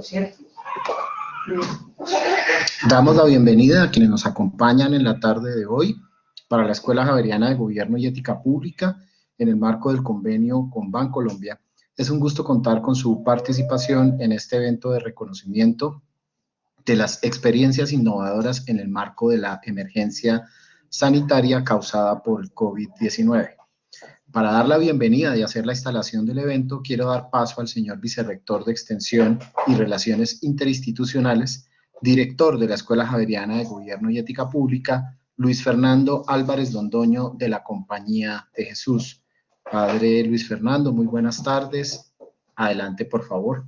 ¿Cierto? Damos la bienvenida a quienes nos acompañan en la tarde de hoy para la Escuela Javeriana de Gobierno y Ética Pública en el marco del convenio con Bancolombia. Es un gusto contar con su participación en este evento de reconocimiento de las experiencias innovadoras en el marco de la emergencia sanitaria causada por el COVID-19. Para dar la bienvenida y hacer la instalación del evento, quiero dar paso al señor Vicerrector de Extensión y Relaciones Interinstitucionales, director de la Escuela Javeriana de Gobierno y Ética Pública, Luis Fernando Álvarez Londoño, de la Compañía de Jesús. Padre Luis Fernando, muy buenas tardes. Adelante, por favor.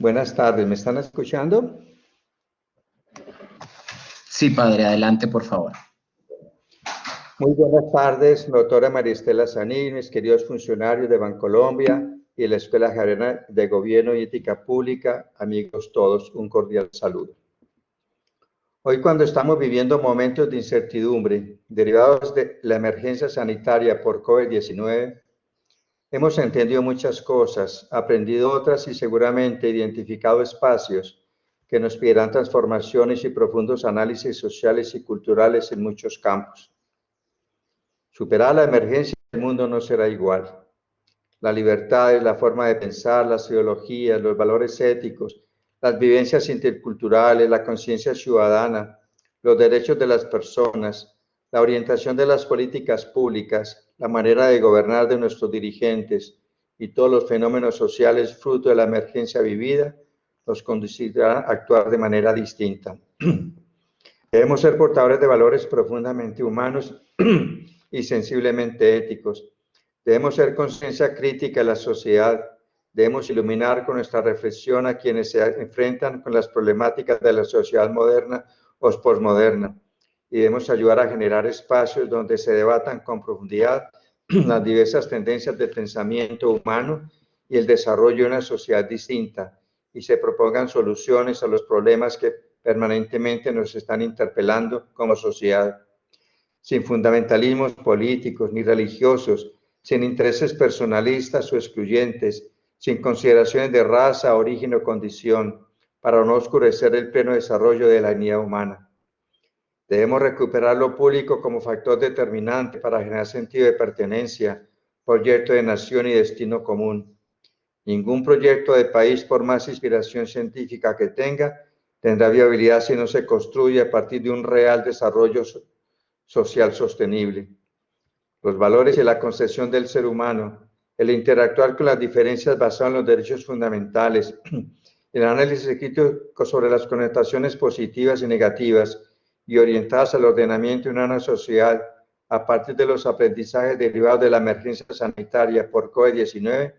Buenas tardes, ¿me están escuchando? Sí, padre, adelante, por favor. Muy buenas tardes, doctora Maristela Sanín, mis queridos funcionarios de Bancolombia y de la Escuela Javeriana de Gobierno y Ética Pública, amigos todos, un cordial saludo. Hoy, cuando estamos viviendo momentos de incertidumbre derivados de la emergencia sanitaria por COVID-19, hemos entendido muchas cosas, aprendido otras y seguramente identificado espacios que nos pedirán transformaciones y profundos análisis sociales y culturales en muchos campos. Superar la emergencia del mundo no será igual. La libertad, la forma de pensar, las ideologías, los valores éticos, las vivencias interculturales, la conciencia ciudadana, los derechos de las personas, la orientación de las políticas públicas, la manera de gobernar de nuestros dirigentes y todos los fenómenos sociales fruto de la emergencia vivida nos conducirán a actuar de manera distinta. Debemos ser portadores de valores profundamente humanos y sensiblemente éticos. Debemos ser conciencia crítica de la sociedad. Debemos iluminar con nuestra reflexión a quienes se enfrentan con las problemáticas de la sociedad moderna o posmoderna. Y debemos ayudar a generar espacios donde se debatan con profundidad las diversas tendencias de pensamiento humano y el desarrollo de una sociedad distinta, y se propongan soluciones a los problemas que permanentemente nos están interpelando como sociedad, sin fundamentalismos políticos ni religiosos, sin intereses personalistas o excluyentes, sin consideraciones de raza, origen o condición, para no oscurecer el pleno desarrollo de la dignidad humana. Debemos recuperar lo público como factor determinante para generar sentido de pertenencia, proyecto de nación y destino común. Ningún proyecto de país, por más inspiración científica que tenga, tendrá viabilidad si no se construye a partir de un real desarrollo social sostenible. Los valores y la concepción del ser humano, el interactuar con las diferencias basado en los derechos fundamentales, el análisis crítico sobre las connotaciones positivas y negativas y orientadas al ordenamiento de una sociedad a partir de los aprendizajes derivados de la emergencia sanitaria por COVID-19,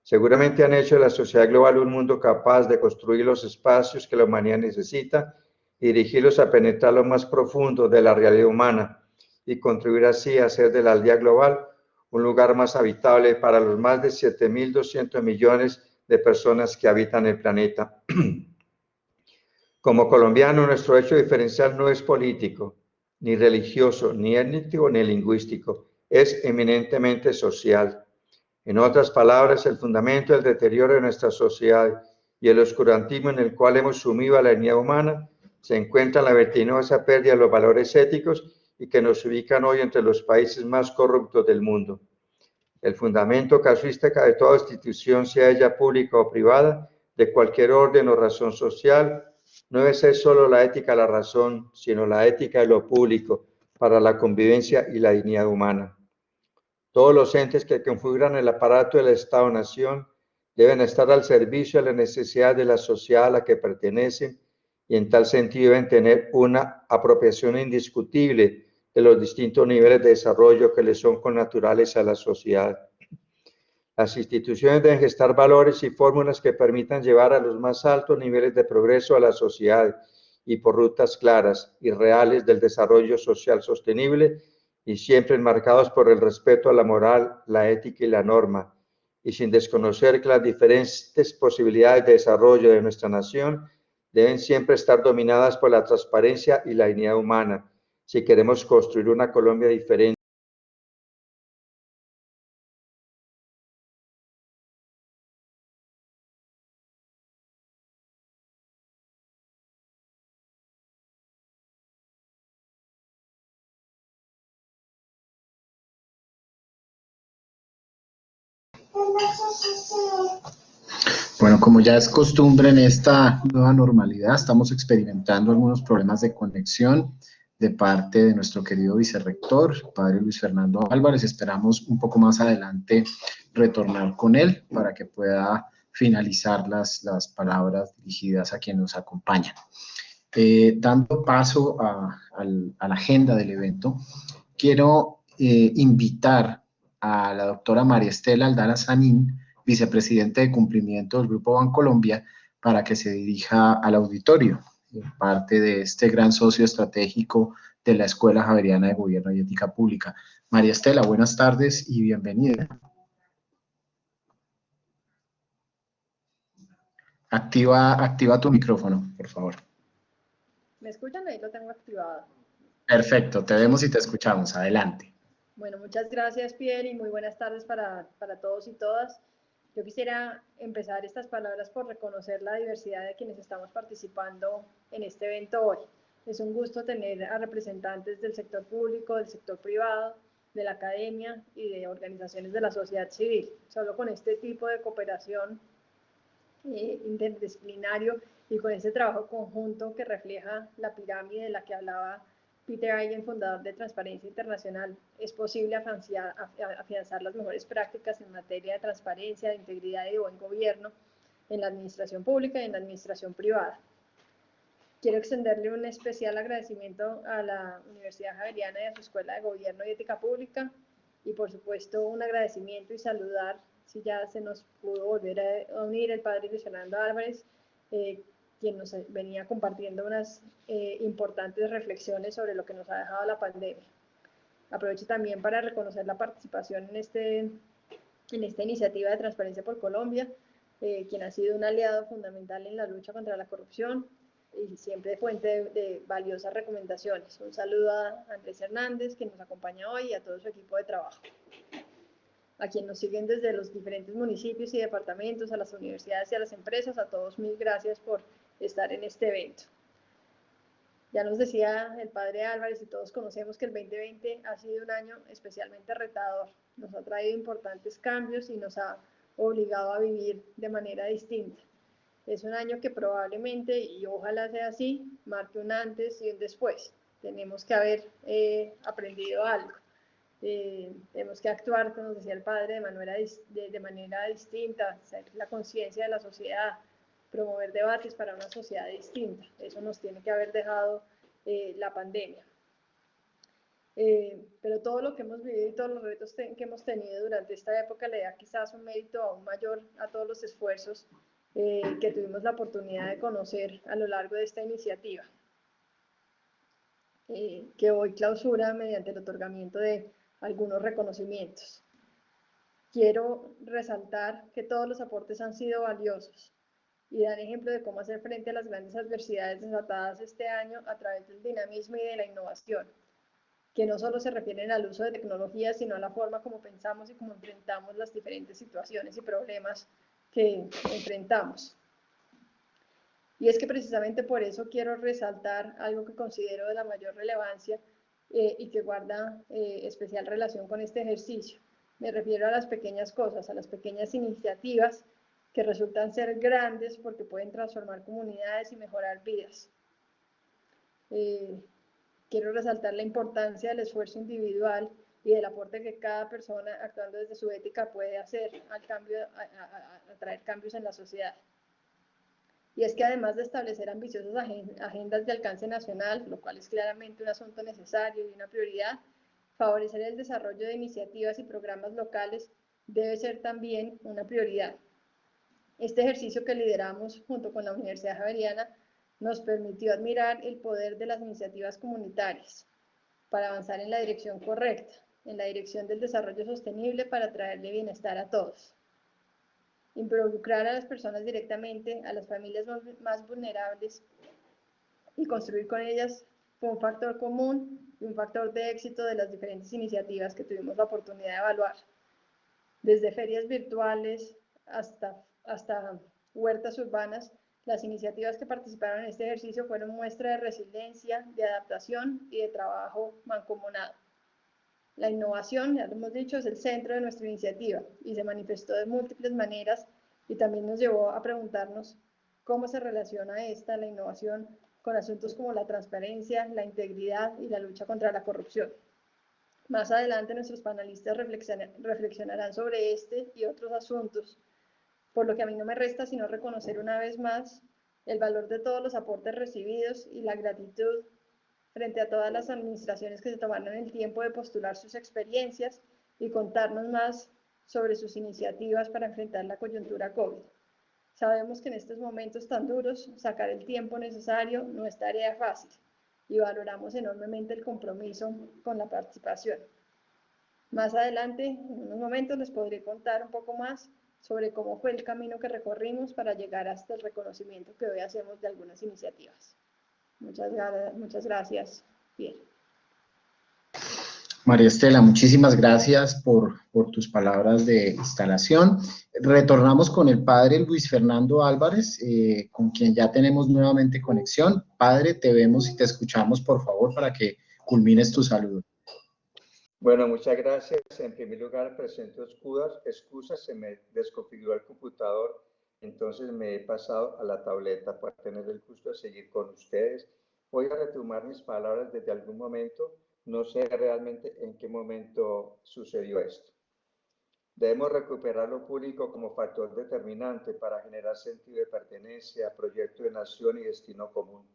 Seguramente han hecho de la sociedad global un mundo capaz de construir los espacios que la humanidad necesita y dirigirlos a penetrar lo más profundo de la realidad humana y contribuir así a hacer de la aldea global un lugar más habitable para los más de 7.200 millones de personas que habitan el planeta. Como colombiano, nuestro hecho diferencial no es político, ni religioso, ni étnico, ni lingüístico, es eminentemente social. En otras palabras, el fundamento del deterioro de nuestra sociedad y el oscurantismo en el cual hemos sumido a la etnia humana se encuentra en la vertiginosa pérdida de los valores éticos y que nos ubican hoy entre los países más corruptos del mundo. El fundamento casuística de toda institución, sea ella pública o privada, de cualquier orden o razón social, no debe ser solo la ética la razón, sino la ética de lo público para la convivencia y la dignidad humana. Todos los entes que configuran el aparato del Estado-Nación deben estar al servicio de las necesidades de la sociedad a la que pertenecen y en tal sentido deben tener una apropiación indiscutible de los distintos niveles de desarrollo que les son connaturales a la sociedad. Las instituciones deben gestar valores y fórmulas que permitan llevar a los más altos niveles de progreso a la sociedad y por rutas claras y reales del desarrollo social sostenible y siempre enmarcados por el respeto a la moral, la ética y la norma, y sin desconocer que las diferentes posibilidades de desarrollo de nuestra nación deben siempre estar dominadas por la transparencia y la dignidad humana, si queremos construir una Colombia diferente. Bueno, como ya es costumbre en esta nueva normalidad, estamos experimentando algunos problemas de conexión de parte de nuestro querido vicerrector, el padre Luis Fernando Álvarez. Esperamos un poco más adelante retornar con él para que pueda finalizar las palabras dirigidas a quienes nos acompañan. Dando paso a la agenda del evento, quiero invitar a la doctora María Estela Aldana Sanín, vicepresidente de cumplimiento del Grupo Bancolombia, para que se dirija al auditorio, parte de este gran socio estratégico de la Escuela Javeriana de Gobierno y Ética Pública. María Estela, buenas tardes y bienvenida. Activa tu micrófono, por favor. ¿Me escuchan? Ahí lo tengo activado. Perfecto, te vemos y te escuchamos. Adelante. Bueno, muchas gracias, Pierre, y muy buenas tardes para todos y todas. Yo quisiera empezar estas palabras por reconocer la diversidad de quienes estamos participando en este evento hoy. Es un gusto tener a representantes del sector público, del sector privado, de la academia y de organizaciones de la sociedad civil. Solo con este tipo de cooperación interdisciplinario y con este trabajo conjunto que refleja la pirámide de la que hablaba Peter Eigen, fundador de Transparencia Internacional, es posible afianzar las mejores prácticas en materia de transparencia, de integridad y de buen gobierno en la administración pública y en la administración privada. Quiero extenderle un especial agradecimiento a la Universidad Javeriana y a su Escuela de Gobierno y Ética Pública, y por supuesto un agradecimiento y saludar, si ya se nos pudo volver a unir, el padre Luis Fernando Álvarez, quien nos venía compartiendo unas importantes reflexiones sobre lo que nos ha dejado la pandemia. Aprovecho también para reconocer la participación en esta iniciativa de Transparencia por Colombia, quien ha sido un aliado fundamental en la lucha contra la corrupción y siempre fuente de valiosas recomendaciones. Un saludo a Andrés Hernández, que nos acompaña hoy, y a todo su equipo de trabajo. A quienes nos siguen desde los diferentes municipios y departamentos, a las universidades y a las empresas, a todos mil gracias por estar en este evento. Ya nos decía el padre Álvarez, y todos conocemos que el 2020 ha sido un año especialmente retador. Nos ha traído importantes cambios y nos ha obligado a vivir de manera distinta. Es un año que probablemente, y ojalá sea así, marque un antes y un después. Tenemos que haber aprendido algo. Tenemos que actuar, como nos decía el padre, de manera distinta, ser la conciencia de la sociedad, promover debates para una sociedad distinta. Eso nos tiene que haber dejado la pandemia. pero todo lo que hemos vivido y todos los retos que hemos tenido durante esta época le da quizás un mérito aún mayor a todos los esfuerzos que tuvimos la oportunidad de conocer a lo largo de esta iniciativa, que hoy clausura mediante el otorgamiento de algunos reconocimientos. Quiero resaltar que todos los aportes han sido valiosos y dan ejemplo de cómo hacer frente a las grandes adversidades desatadas este año a través del dinamismo y de la innovación, que no solo se refieren al uso de tecnologías, sino a la forma como pensamos y cómo enfrentamos las diferentes situaciones y problemas que enfrentamos. Y es que precisamente por eso quiero resaltar algo que considero de la mayor relevancia y que guarda especial relación con este ejercicio. Me refiero a las pequeñas cosas, a las pequeñas iniciativas que resultan ser grandes porque pueden transformar comunidades y mejorar vidas. Quiero resaltar la importancia del esfuerzo individual y del aporte que cada persona, actuando desde su ética, puede hacer al cambio, a traer cambios en la sociedad. Y es que además de establecer ambiciosas agendas de alcance nacional, lo cual es claramente un asunto necesario y una prioridad, favorecer el desarrollo de iniciativas y programas locales debe ser también una prioridad. Este ejercicio que lideramos junto con la Universidad Javeriana nos permitió admirar el poder de las iniciativas comunitarias para avanzar en la dirección correcta, en la dirección del desarrollo sostenible para traerle bienestar a todos. Involucrar a las personas directamente, a las familias más vulnerables y construir con ellas fue un factor común y un factor de éxito de las diferentes iniciativas que tuvimos la oportunidad de evaluar. Desde ferias virtuales hasta huertas urbanas, las iniciativas que participaron en este ejercicio fueron muestra de resiliencia, de adaptación y de trabajo mancomunado. La innovación, ya lo hemos dicho, es el centro de nuestra iniciativa y se manifestó de múltiples maneras y también nos llevó a preguntarnos cómo se relaciona la innovación, con asuntos como la transparencia, la integridad y la lucha contra la corrupción. Más adelante nuestros panelistas reflexionarán sobre este y otros asuntos, por lo que a mí no me resta sino reconocer una vez más el valor de todos los aportes recibidos y la gratitud frente a todas las administraciones que se tomaron el tiempo de postular sus experiencias y contarnos más sobre sus iniciativas para enfrentar la coyuntura COVID. Sabemos que en estos momentos tan duros, sacar el tiempo necesario no es tarea fácil y valoramos enormemente el compromiso con la participación. Más adelante, en unos momentos, les podré contar un poco más sobre cómo fue el camino que recorrimos para llegar hasta el reconocimiento que hoy hacemos de algunas iniciativas. Muchas gracias, Pierre. María Estela, muchísimas gracias por tus palabras de instalación. Retornamos con el padre Luis Fernando Álvarez, con quien ya tenemos nuevamente conexión. Padre, te vemos y te escuchamos, por favor, para que culmines tu saludo. Bueno, muchas gracias. En primer lugar, presento excusas, se me desconfiguró el computador, entonces me he pasado a la tableta para tener el gusto de seguir con ustedes. Voy a retomar mis palabras desde algún momento, no sé realmente en qué momento sucedió esto. Debemos recuperar lo público como factor determinante para generar sentido de pertenencia, proyecto de nación y destino común.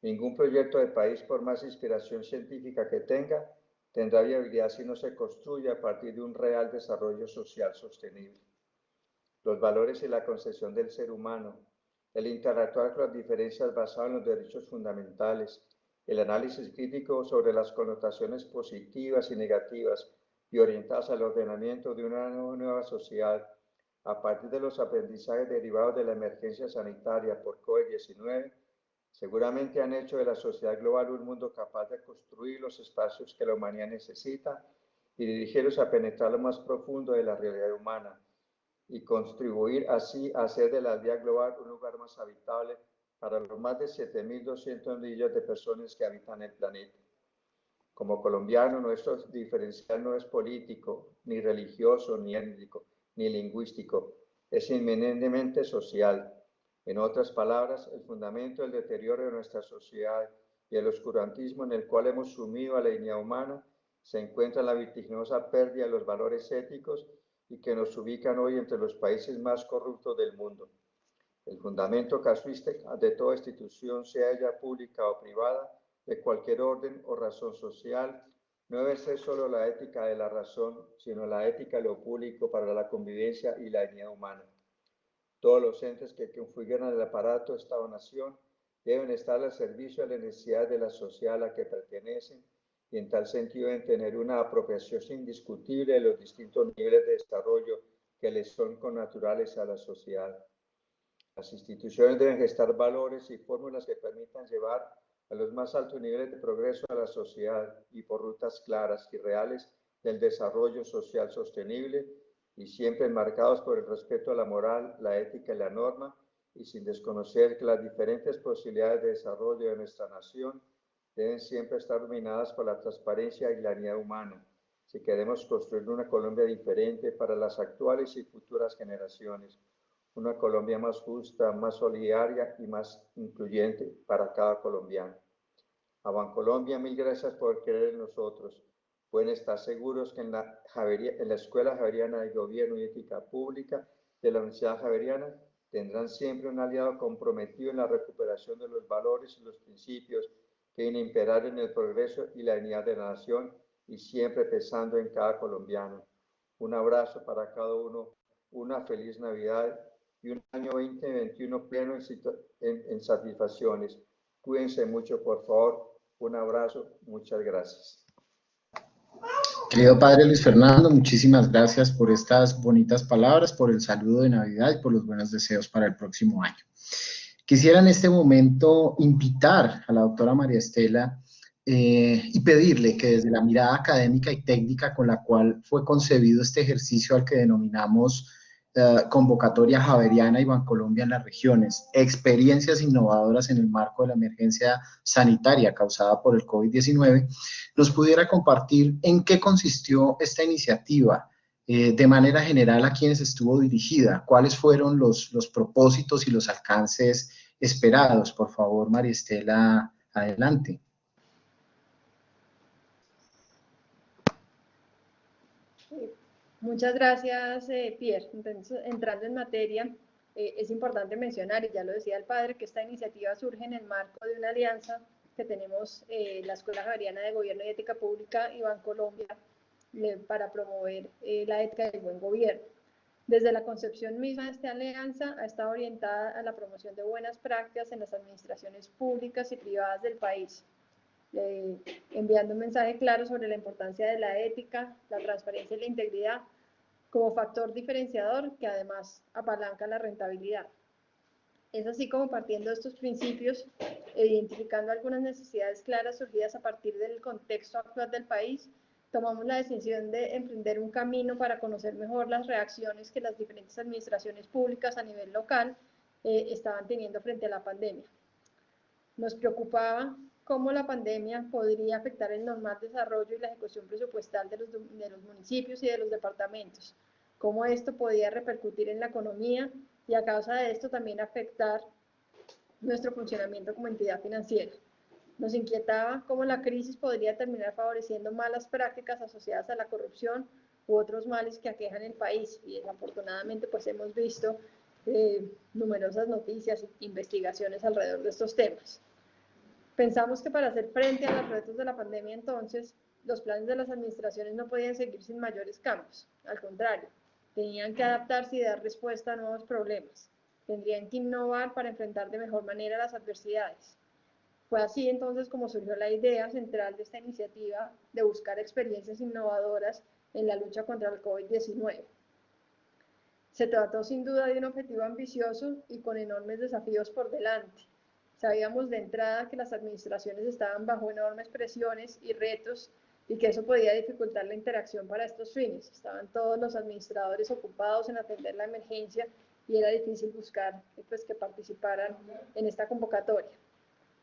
Ningún proyecto de país, por más inspiración científica que tenga, tendrá viabilidad si no se construye a partir de un real desarrollo social sostenible. Los valores y la concepción del ser humano, el interactuar con las diferencias basado en los derechos fundamentales, el análisis crítico sobre las connotaciones positivas y negativas y orientadas al ordenamiento de una nueva sociedad a partir de los aprendizajes derivados de la emergencia sanitaria por COVID-19, seguramente han hecho de la sociedad global un mundo capaz de construir los espacios que la humanidad necesita y dirigirlos a penetrar lo más profundo de la realidad humana y contribuir así a hacer de la aldea global un lugar más habitable para los más de 7.200 millones de personas que habitan el planeta. Como colombiano, nuestro diferencial no es político, ni religioso, ni étnico, ni lingüístico, es inminentemente social. En otras palabras, el fundamento del deterioro de nuestra sociedad y el oscurantismo en el cual hemos sumido a la dignidad humana se encuentra en la vertiginosa pérdida de los valores éticos y que nos ubican hoy entre los países más corruptos del mundo. El fundamento casuístico de toda institución, sea ella pública o privada, de cualquier orden o razón social, No debe ser solo la ética de la razón, sino la ética de lo público para la convivencia y la dignidad humana. Todos los entes que configuran el aparato de Estado-Nación deben estar al servicio de las necesidades de la sociedad a la que pertenecen y en tal sentido deben tener una apropiación indiscutible de los distintos niveles de desarrollo que les son connaturales a la sociedad. Las instituciones deben gestar valores y fórmulas que permitan llevar a los más altos niveles de progreso a la sociedad y por rutas claras y reales del desarrollo social sostenible y siempre enmarcados por el respeto a la moral, la ética y la norma y sin desconocer que las diferentes posibilidades de desarrollo de nuestra nación deben siempre estar dominadas por la transparencia y la dignidad humana si queremos construir una Colombia diferente para las actuales y futuras generaciones. Una Colombia más justa, más solidaria y más incluyente para cada colombiano. A Bancolombia, mil gracias por creer en nosotros. Pueden estar seguros que en la Escuela Javeriana de Gobierno y Ética Pública de la Universidad Javeriana tendrán siempre un aliado comprometido en la recuperación de los valores y los principios que deben imperar en el progreso y la dignidad de la nación y siempre pensando en cada colombiano. Un abrazo para cada uno, una feliz Navidad y un año 2021 pleno en satisfacciones. Cuídense mucho, por favor. Un abrazo. Muchas gracias. Querido padre Luis Fernando, muchísimas gracias por estas bonitas palabras, por el saludo de Navidad y por los buenos deseos para el próximo año. Quisiera en este momento invitar a la doctora María Estela y pedirle que desde la mirada académica y técnica con la cual fue concebido este ejercicio al que denominamos Convocatoria Javeriana y Bancolombia en las regiones, experiencias innovadoras en el marco de la emergencia sanitaria causada por el COVID-19, nos pudiera compartir en qué consistió esta iniciativa, de manera general a quienes estuvo dirigida, cuáles fueron los propósitos y los alcances esperados. Por favor, María Estela, adelante. Muchas gracias, Pierre. Entonces, entrando en materia, es importante mencionar, y ya lo decía el padre, que esta iniciativa surge en el marco de una alianza que tenemos la Escuela Javeriana de Gobierno y Ética Pública y Bancolombia para promover la ética del buen gobierno. Desde la concepción misma de esta alianza ha estado orientada a la promoción de buenas prácticas en las administraciones públicas y privadas del país, enviando un mensaje claro sobre la importancia de la ética, la transparencia y la integridad como factor diferenciador que además apalanca la rentabilidad. Es así como partiendo de estos principios, identificando algunas necesidades claras surgidas a partir del contexto actual del país, tomamos la decisión de emprender un camino para conocer mejor las reacciones que las diferentes administraciones públicas a nivel local estaban teniendo frente a la pandemia. Nos preocupaba cómo la pandemia podría afectar el normal desarrollo y la ejecución presupuestal de los municipios y de los departamentos, cómo esto podía repercutir en la economía y a causa de esto también afectar nuestro funcionamiento como entidad financiera. Nos inquietaba cómo la crisis podría terminar favoreciendo malas prácticas asociadas a la corrupción u otros males que aquejan el país, y desafortunadamente pues hemos visto numerosas noticias e investigaciones alrededor de estos temas. Pensamos que para hacer frente a los retos de la pandemia entonces, los planes de las administraciones no podían seguir sin mayores cambios, al contrario, tenían que adaptarse y dar respuesta a nuevos problemas, tendrían que innovar para enfrentar de mejor manera las adversidades. Fue así entonces como surgió la idea central de esta iniciativa de buscar experiencias innovadoras en la lucha contra el COVID-19. Se trató sin duda de un objetivo ambicioso y con enormes desafíos por delante. Sabíamos de entrada que las administraciones estaban bajo enormes presiones y retos y que eso podía dificultar la interacción para estos fines. Estaban todos los administradores ocupados en atender la emergencia y era difícil buscar pues, que participaran en esta convocatoria.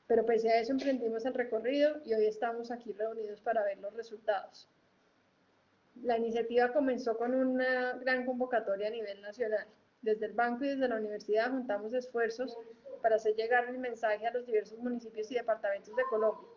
Pero pese a eso emprendimos el recorrido y hoy estamos aquí reunidos para ver los resultados. La iniciativa comenzó con una gran convocatoria a nivel nacional. Desde el banco y desde la universidad juntamos esfuerzos para hacer llegar el mensaje a los diversos municipios y departamentos de Colombia.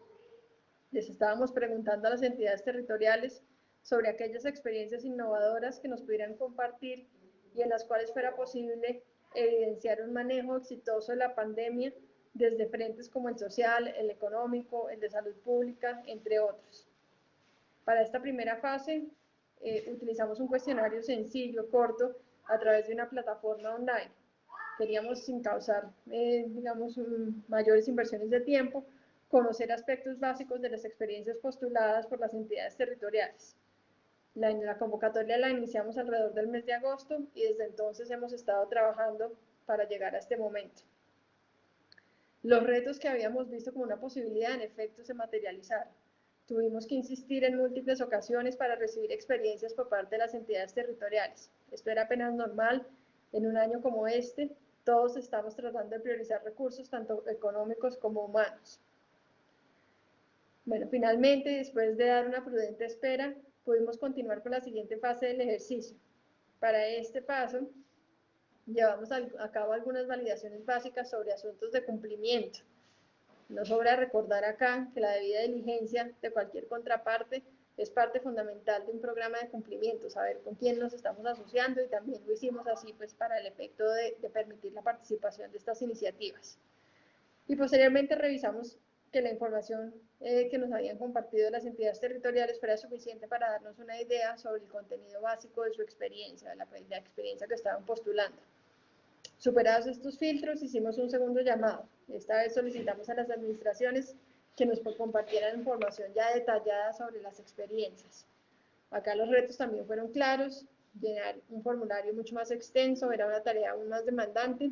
Les estábamos preguntando a las entidades territoriales sobre aquellas experiencias innovadoras que nos pudieran compartir y en las cuales fuera posible evidenciar un manejo exitoso de la pandemia desde frentes como el social, el económico, el de salud pública, entre otros. Para esta primera fase, utilizamos un cuestionario sencillo, corto, a través de una plataforma online. Queríamos, sin causar, digamos, mayores inversiones de tiempo, conocer aspectos básicos de las experiencias postuladas por las entidades territoriales. La convocatoria la iniciamos alrededor del mes de agosto y desde entonces hemos estado trabajando para llegar a este momento. Los retos que habíamos visto como una posibilidad, en efecto, se materializaron. Tuvimos que insistir en múltiples ocasiones para recibir experiencias por parte de las entidades territoriales. Esto era apenas normal en un año como este. Todos estamos tratando de priorizar recursos, tanto económicos como humanos. Bueno, finalmente, después de dar una prudente espera, pudimos continuar con la siguiente fase del ejercicio. Para este paso, llevamos a cabo algunas validaciones básicas sobre asuntos de cumplimiento. No sobra recordar acá que la debida diligencia de cualquier contraparte es parte fundamental de un programa de cumplimiento, saber con quién nos estamos asociando, y también lo hicimos así pues para el efecto de permitir la participación de estas iniciativas. Y posteriormente revisamos que la información que nos habían compartido las entidades territoriales fuera suficiente para darnos una idea sobre el contenido básico de su experiencia, de la experiencia que estaban postulando. Superados estos filtros, hicimos un segundo llamado. Esta vez solicitamos a las administraciones que nos compartieran información ya detallada sobre las experiencias. Acá los retos también fueron claros. Llenar un formulario mucho más extenso era una tarea aún más demandante,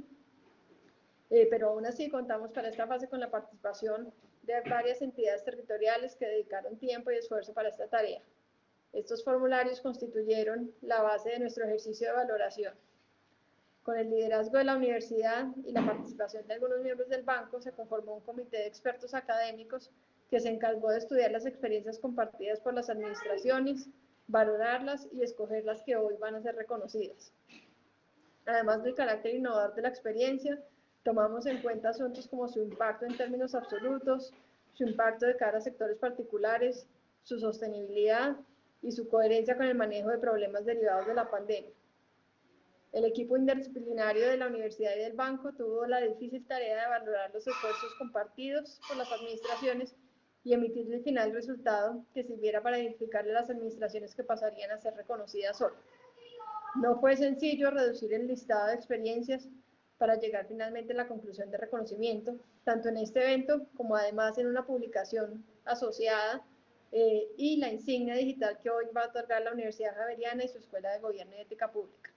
pero aún así contamos para esta fase con la participación de varias entidades territoriales que dedicaron tiempo y esfuerzo para esta tarea. Estos formularios constituyeron la base de nuestro ejercicio de valoración. Con el liderazgo de la universidad y la participación de algunos miembros del banco, se conformó un comité de expertos académicos que se encargó de estudiar las experiencias compartidas por las administraciones, valorarlas y escoger las que hoy van a ser reconocidas. Además del carácter innovador de la experiencia, tomamos en cuenta asuntos como su impacto en términos absolutos, su impacto de cara a sectores particulares, su sostenibilidad y su coherencia con el manejo de problemas derivados de la pandemia. El equipo interdisciplinario de la universidad y del banco tuvo la difícil tarea de valorar los esfuerzos compartidos por las administraciones y emitir el final resultado que sirviera para identificarle a las administraciones que pasarían a ser reconocidas hoy. No fue sencillo reducir el listado de experiencias para llegar finalmente a la conclusión de reconocimiento, tanto en este evento como además en una publicación asociada y la insignia digital que hoy va a otorgar la Universidad Javeriana y su Escuela de Gobierno y Ética Pública.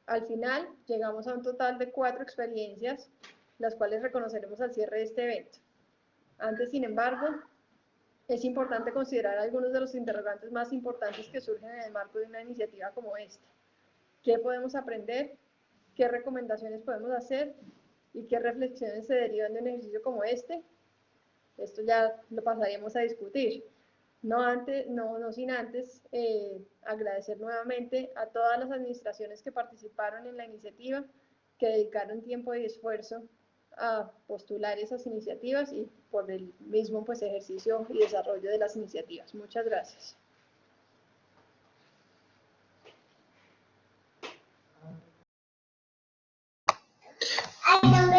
Al final, llegamos a un total de 4 experiencias, las cuales reconoceremos al cierre de este evento. Antes, sin embargo, es importante considerar algunos de los interrogantes más importantes que surgen en el marco de una iniciativa como esta. ¿Qué podemos aprender? ¿Qué recomendaciones podemos hacer? ¿Y qué reflexiones se derivan de un ejercicio como este? Esto ya lo pasaremos a discutir. No sin antes agradecer nuevamente a todas las administraciones que participaron en la iniciativa, que dedicaron tiempo y esfuerzo a postular esas iniciativas y por el mismo pues, ejercicio y desarrollo de las iniciativas. Muchas gracias.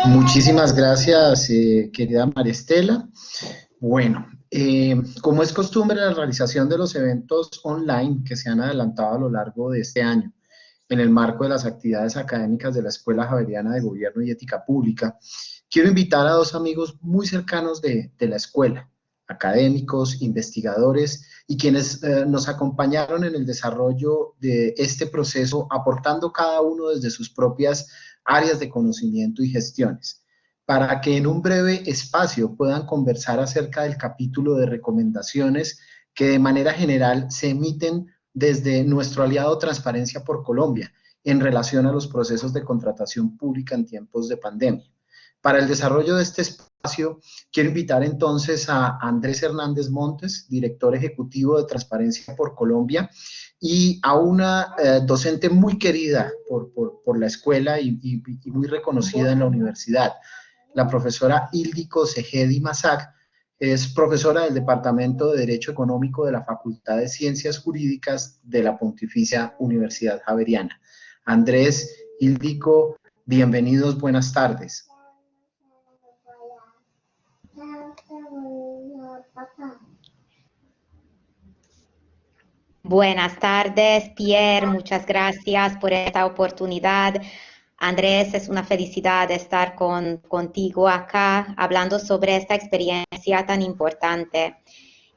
Muchísimas gracias, querida María Estela. Bueno, como es costumbre, la realización de los eventos online que se han adelantado a lo largo de este año, en el marco de las actividades académicas de la Escuela Javeriana de Gobierno y Ética Pública, quiero invitar a 2 amigos muy cercanos de la escuela, académicos, investigadores y quienes nos acompañaron en el desarrollo de este proceso, aportando cada uno desde sus propias áreas de conocimiento y gestiones, para que en un breve espacio puedan conversar acerca del capítulo de recomendaciones que de manera general se emiten desde nuestro aliado Transparencia por Colombia en relación a los procesos de contratación pública en tiempos de pandemia. Para el desarrollo de este espacio, quiero invitar entonces a Andrés Hernández Montes, director ejecutivo de Transparencia por Colombia, y a una docente muy querida por la escuela y muy reconocida en la universidad, la profesora Ildiko Segedi Masak. Es profesora del Departamento de Derecho Económico de la Facultad de Ciencias Jurídicas de la Pontificia Universidad Javeriana. Andrés, Ildiko, bienvenidos, buenas tardes. Buenas tardes, Pierre. Muchas gracias por esta oportunidad. Andrés, es una felicidad estar contigo acá hablando sobre esta experiencia tan importante.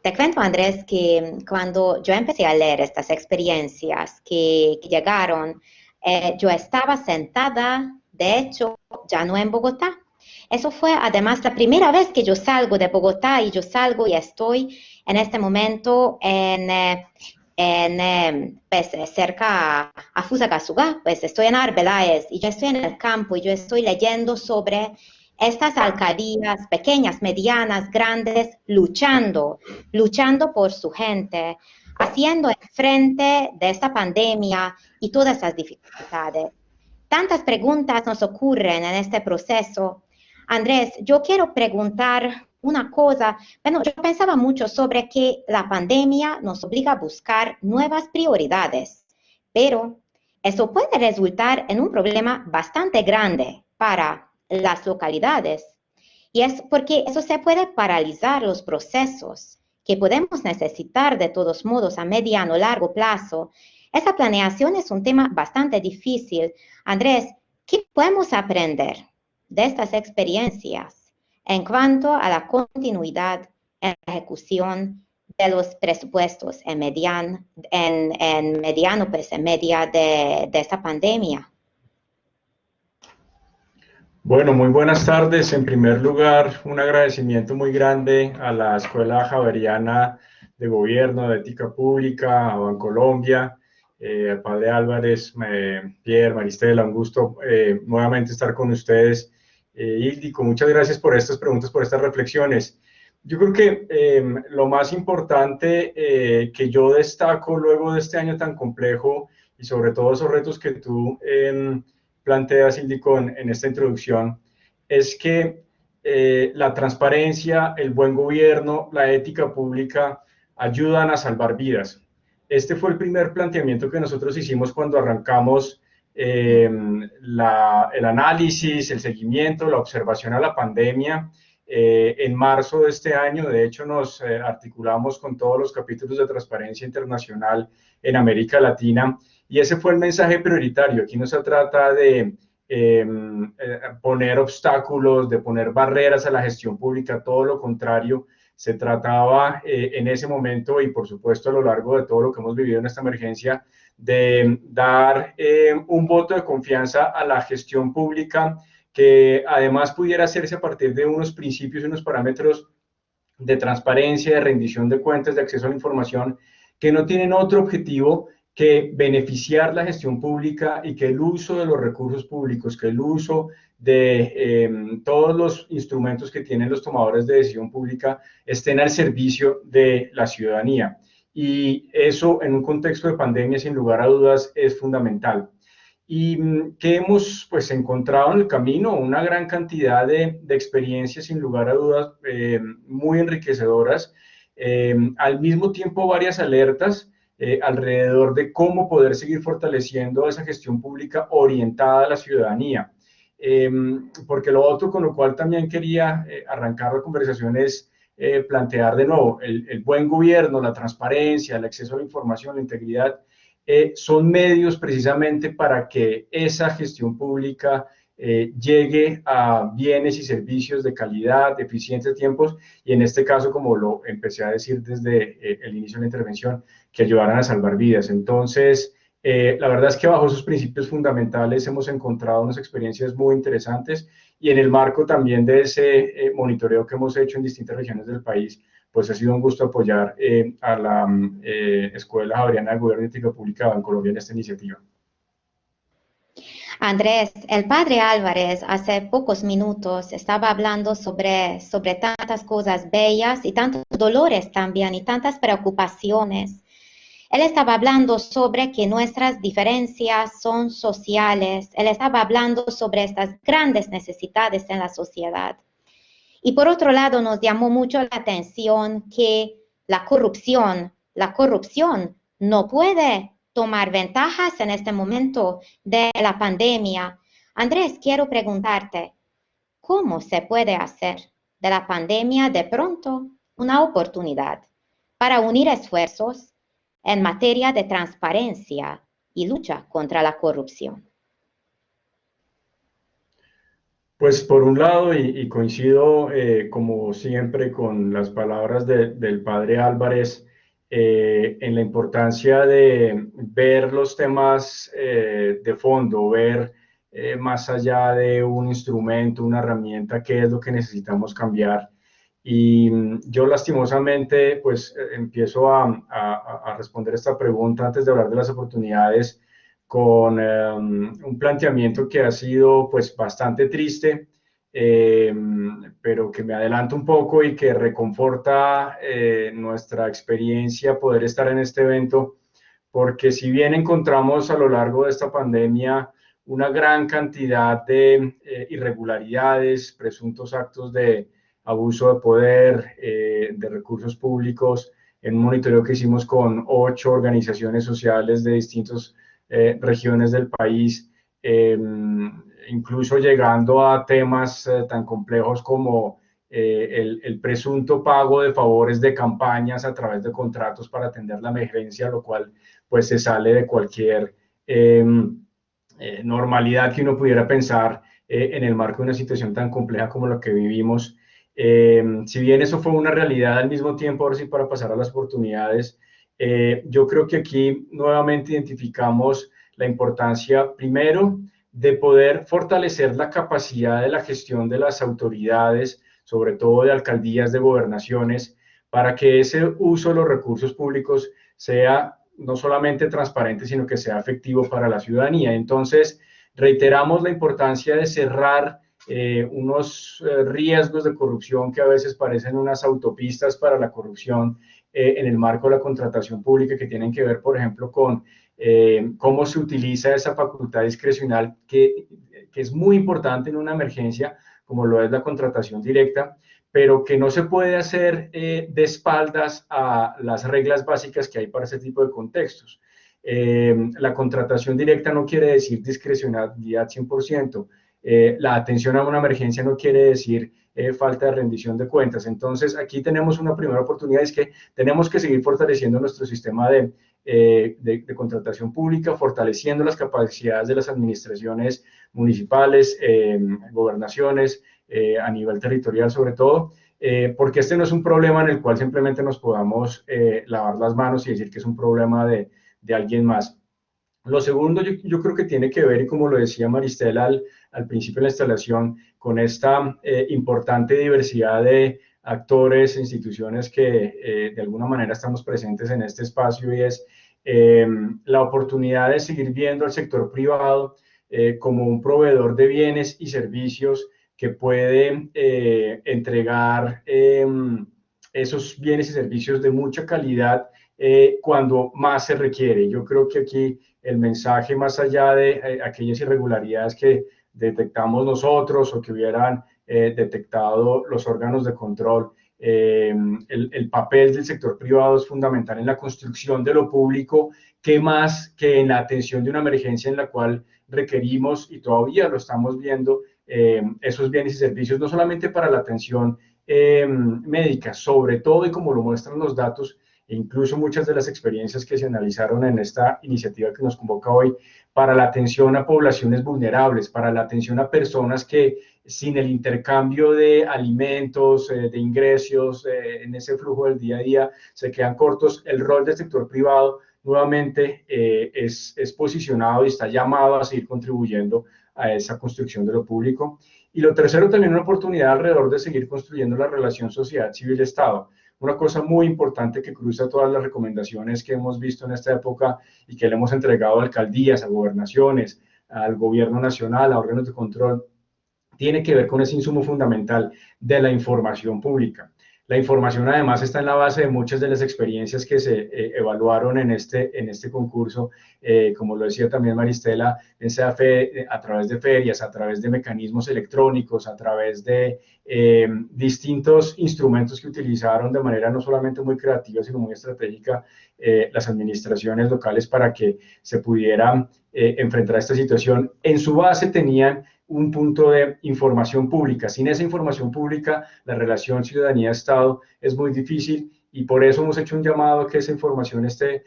Te cuento, Andrés, que cuando yo empecé a leer estas experiencias que llegaron, yo estaba sentada, de hecho, ya no en Bogotá. Eso fue además la primera vez que yo salgo de Bogotá y yo salgo y estoy en este momento pues, cerca a Fusagasugá, pues estoy en Arbeláez y yo estoy en el campo y yo estoy leyendo sobre estas alcaldías pequeñas, medianas, grandes, luchando por su gente, haciendo frente de esta pandemia y todas estas dificultades. Tantas preguntas nos ocurren en este proceso. Andrés, yo quiero preguntar una cosa. Bueno, yo pensaba mucho sobre que la pandemia nos obliga a buscar nuevas prioridades, pero eso puede resultar en un problema bastante grande para las localidades. Y es porque eso se puede paralizar los procesos que podemos necesitar de todos modos a mediano o largo plazo. Esa planeación es un tema bastante difícil. Andrés, ¿qué podemos aprender de estas experiencias en cuanto a la continuidad en la ejecución de los presupuestos en mediano, pues en media de esta pandemia? Bueno, muy buenas tardes. En primer lugar, un agradecimiento muy grande a la Escuela Javeriana de Gobierno, de Ética Pública, a Bancolombia, al padre Álvarez, Pierre, Maristela, un gusto nuevamente estar con ustedes. Ildico, muchas gracias por estas preguntas, por estas reflexiones. Yo creo que lo más importante que yo destaco luego de este año tan complejo y sobre todo esos retos que tú planteas, Ildico, en esta introducción, es que la transparencia, el buen gobierno, la ética pública ayudan a salvar vidas. Este fue el primer planteamiento que nosotros hicimos cuando arrancamos el análisis, el seguimiento, la observación a la pandemia. En marzo de este año, de hecho, nos articulamos con todos los capítulos de Transparencia Internacional en América Latina y ese fue el mensaje prioritario. Aquí no se trata de poner obstáculos, de poner barreras a la gestión pública, todo lo contrario. Se trataba en ese momento y por supuesto a lo largo de todo lo que hemos vivido en esta emergencia de dar un voto de confianza a la gestión pública que además pudiera hacerse a partir de unos principios y unos parámetros de transparencia, de rendición de cuentas, de acceso a la información, que no tienen otro objetivo que beneficiar la gestión pública y que el uso de los recursos públicos, que el uso de todos los instrumentos que tienen los tomadores de decisión pública estén al servicio de la ciudadanía. Y eso en un contexto de pandemia, sin lugar a dudas, es fundamental. Y que hemos pues encontrado en el camino una gran cantidad de experiencias, sin lugar a dudas, muy enriquecedoras. Al mismo tiempo, varias alertas alrededor de cómo poder seguir fortaleciendo esa gestión pública orientada a la ciudadanía. Porque lo otro con lo cual también quería arrancar la conversación es plantear de nuevo el buen gobierno, la transparencia, el acceso a la información, la integridad, son medios precisamente para que esa gestión pública llegue a bienes y servicios de calidad, de eficientes tiempos, y en este caso, como lo empecé a decir desde el inicio de la intervención, que ayudaran a salvar vidas. Entonces, la verdad es que bajo esos principios fundamentales hemos encontrado unas experiencias muy interesantes y en el marco también de ese monitoreo que hemos hecho en distintas regiones del país, pues ha sido un gusto apoyar a la Escuela Javeriana de Gobierno y Ética Pública de Bancolombia en esta iniciativa. Andrés, el padre Álvarez hace pocos minutos estaba hablando sobre tantas cosas bellas y tantos dolores también y tantas preocupaciones. Él estaba hablando sobre que nuestras diferencias son sociales. Él estaba hablando sobre estas grandes necesidades en la sociedad. Y por otro lado, nos llamó mucho la atención que la corrupción no puede tomar ventajas en este momento de la pandemia. Andrés, quiero preguntarte, ¿cómo se puede hacer de la pandemia de pronto una oportunidad para unir esfuerzos en materia de transparencia y lucha contra la corrupción? Pues por un lado, y coincido como siempre con las palabras del padre Álvarez, en la importancia de ver los temas de fondo, ver más allá de un instrumento, una herramienta, qué es lo que necesitamos cambiar. Y yo lastimosamente pues empiezo a responder esta pregunta antes de hablar de las oportunidades con un planteamiento que ha sido pues bastante triste, pero que me adelanto un poco y que reconforta nuestra experiencia poder estar en este evento, porque si bien encontramos a lo largo de esta pandemia una gran cantidad de irregularidades, presuntos actos de abuso de poder, de recursos públicos, en un monitoreo que hicimos con 8 organizaciones sociales de distintas regiones del país, incluso llegando a temas tan complejos como el presunto pago de favores de campañas a través de contratos para atender la emergencia, lo cual pues se sale de cualquier normalidad que uno pudiera pensar en el marco de una situación tan compleja como la que vivimos. Si bien eso fue una realidad al mismo tiempo, ahora sí para pasar a las oportunidades, yo creo que aquí nuevamente identificamos la importancia, primero, de poder fortalecer la capacidad de la gestión de las autoridades, sobre todo de alcaldías, de gobernaciones, para que ese uso de los recursos públicos sea no solamente transparente, sino que sea efectivo para la ciudadanía. Entonces, reiteramos la importancia de cerrar unos riesgos de corrupción que a veces parecen unas autopistas para la corrupción en el marco de la contratación pública, que tienen que ver, por ejemplo, con cómo se utiliza esa facultad discrecional que es muy importante en una emergencia, como lo es la contratación directa, pero que no se puede hacer de espaldas a las reglas básicas que hay para ese tipo de contextos. La contratación directa no quiere decir discrecionalidad 100%. La atención a una emergencia no quiere decir falta de rendición de cuentas. Entonces, aquí tenemos una primera oportunidad, es que tenemos que seguir fortaleciendo nuestro sistema de contratación pública, fortaleciendo las capacidades de las administraciones municipales, gobernaciones, a nivel territorial sobre todo, porque este no es un problema en el cual simplemente nos podamos lavar las manos y decir que es un problema de alguien más. Lo segundo, yo creo que tiene que ver, y como lo decía Maristela al principio de la instalación, con esta importante diversidad de actores e instituciones que de alguna manera estamos presentes en este espacio, y es la oportunidad de seguir viendo al sector privado como un proveedor de bienes y servicios que puede entregar esos bienes y servicios de mucha calidad cuando más se requiere. Yo creo que aquí el mensaje, más allá de aquellas irregularidades que detectamos nosotros o que hubieran detectado los órganos de control, el papel del sector privado es fundamental en la construcción de lo público, que más que en la atención de una emergencia en la cual requerimos, y todavía lo estamos viendo, esos bienes y servicios, no solamente para la atención médica, sobre todo, y como lo muestran los datos, e incluso muchas de las experiencias que se analizaron en esta iniciativa que nos convoca hoy, para la atención a poblaciones vulnerables, para la atención a personas que sin el intercambio de alimentos, de ingresos, en ese flujo del día a día, se quedan cortos. El rol del sector privado nuevamente es posicionado y está llamado a seguir contribuyendo a esa construcción de lo público. Y lo tercero, también una oportunidad alrededor de seguir construyendo la relación sociedad civil-Estado. Una cosa muy importante que cruza todas las recomendaciones que hemos visto en esta época y que le hemos entregado a alcaldías, a gobernaciones, al gobierno nacional, a órganos de control, tiene que ver con ese insumo fundamental de la información pública. La información además está en la base de muchas de las experiencias que se evaluaron en este concurso, como lo decía también Maristela, a través de ferias, a través de mecanismos electrónicos, a través de distintos instrumentos que utilizaron de manera no solamente muy creativa, sino muy estratégica las administraciones locales para que se pudiera enfrentar a esta situación. En su base tenían un punto de información pública. Sin esa información pública, la relación ciudadanía-Estado es muy difícil, y por eso hemos hecho un llamado a que esa información esté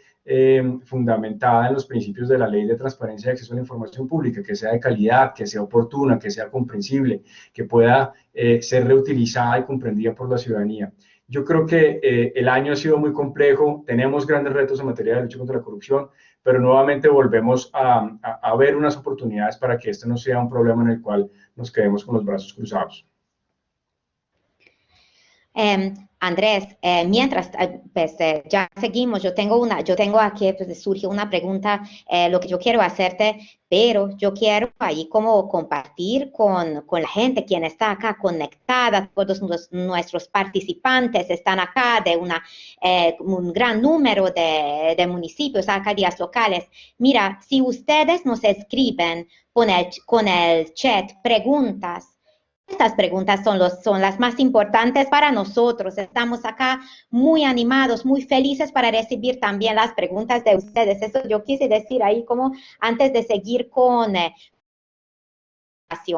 fundamentada en los principios de la Ley de Transparencia y Acceso a la Información Pública, que sea de calidad, que sea oportuna, que sea comprensible, que pueda ser reutilizada y comprendida por la ciudadanía. Yo creo que el año ha sido muy complejo, tenemos grandes retos en materia de lucha contra la corrupción, pero nuevamente volvemos a ver unas oportunidades para que este no sea un problema en el cual nos quedemos con los brazos cruzados. Andrés, mientras pues, ya seguimos, yo tengo aquí, pues, surge una pregunta, lo que yo quiero hacerte, pero yo quiero ahí como compartir con la gente quien está acá conectada, todos nuestros participantes están acá de un gran número de municipios, alcaldías locales. Mira, si ustedes nos escriben con el chat preguntas, estas preguntas son las más importantes para nosotros. Estamos acá muy animados, muy felices para recibir también las preguntas de ustedes. Eso yo quise decir ahí como antes de seguir con la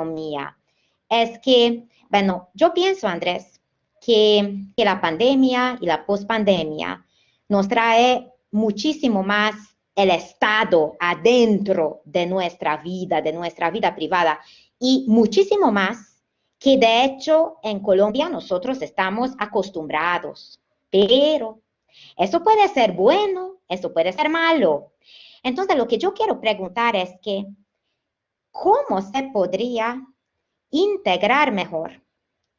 mía. Es que, bueno, yo pienso, Andrés, que la pandemia y la pospandemia nos trae muchísimo más el Estado adentro de nuestra vida privada y muchísimo más que de hecho en Colombia nosotros estamos acostumbrados, pero eso puede ser bueno, eso puede ser malo. Entonces lo que yo quiero preguntar es que, ¿cómo se podría integrar mejor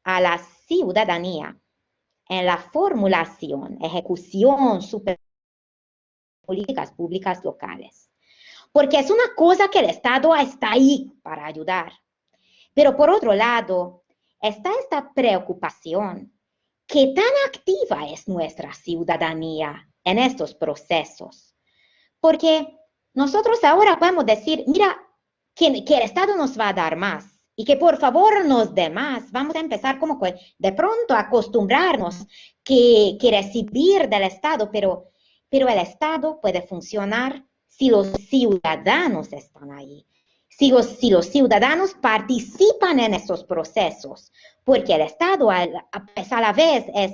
a la ciudadanía en la formulación, ejecución, políticas públicas locales? Porque es una cosa que el Estado está ahí para ayudar. Pero por otro lado, está esta preocupación. ¿Qué tan activa es nuestra ciudadanía en estos procesos? Porque nosotros ahora podemos decir, mira, que el Estado nos va a dar más y que por favor nos dé más. Vamos a empezar como que de pronto a acostumbrarnos que recibir del Estado, pero el Estado puede funcionar si los ciudadanos están ahí. Si los ciudadanos participan en estos procesos, porque el Estado a la vez es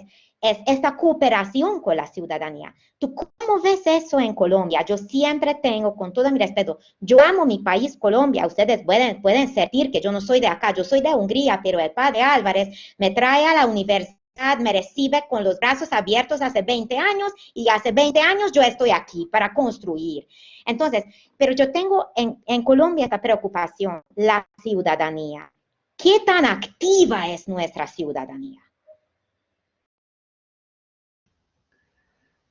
esta cooperación con la ciudadanía. ¿Tú cómo ves eso en Colombia? Yo siempre tengo, con todo mi respeto, yo amo mi país, Colombia. Ustedes pueden sentir que yo no soy de acá, yo soy de Hungría, pero el padre Álvarez me trae a la universidad, me recibe con los brazos abiertos hace 20 años y hace 20 años yo estoy aquí para construir. Entonces, pero yo tengo en Colombia esta preocupación, la ciudadanía. ¿Qué tan activa es nuestra ciudadanía?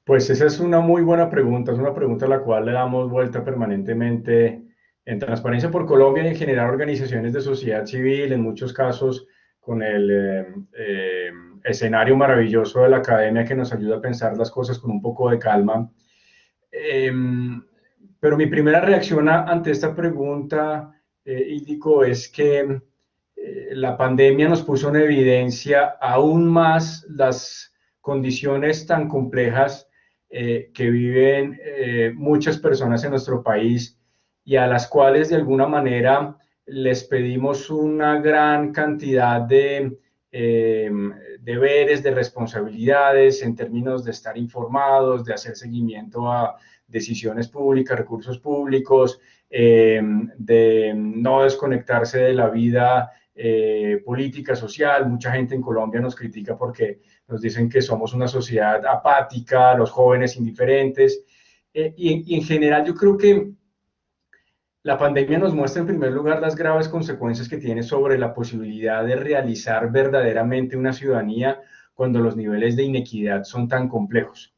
Pues esa es una muy buena pregunta, es una pregunta a la cual le damos vuelta permanentemente en Transparencia por Colombia y en general organizaciones de sociedad civil, en muchos casos con el escenario maravilloso de la academia que nos ayuda a pensar las cosas con un poco de calma. Pero mi primera reacción ante esta pregunta, Ildiko, es que la pandemia nos puso en evidencia aún más las condiciones tan complejas que viven muchas personas en nuestro país y a las cuales de alguna manera les pedimos una gran cantidad de deberes, de responsabilidades en términos de estar informados, de hacer seguimiento a decisiones públicas, recursos públicos, de no desconectarse de la vida política, social. Mucha gente en Colombia nos critica porque nos dicen que somos una sociedad apática, los jóvenes indiferentes, y en general yo creo que la pandemia nos muestra en primer lugar las graves consecuencias que tiene sobre la posibilidad de realizar verdaderamente una ciudadanía cuando los niveles de inequidad son tan complejos.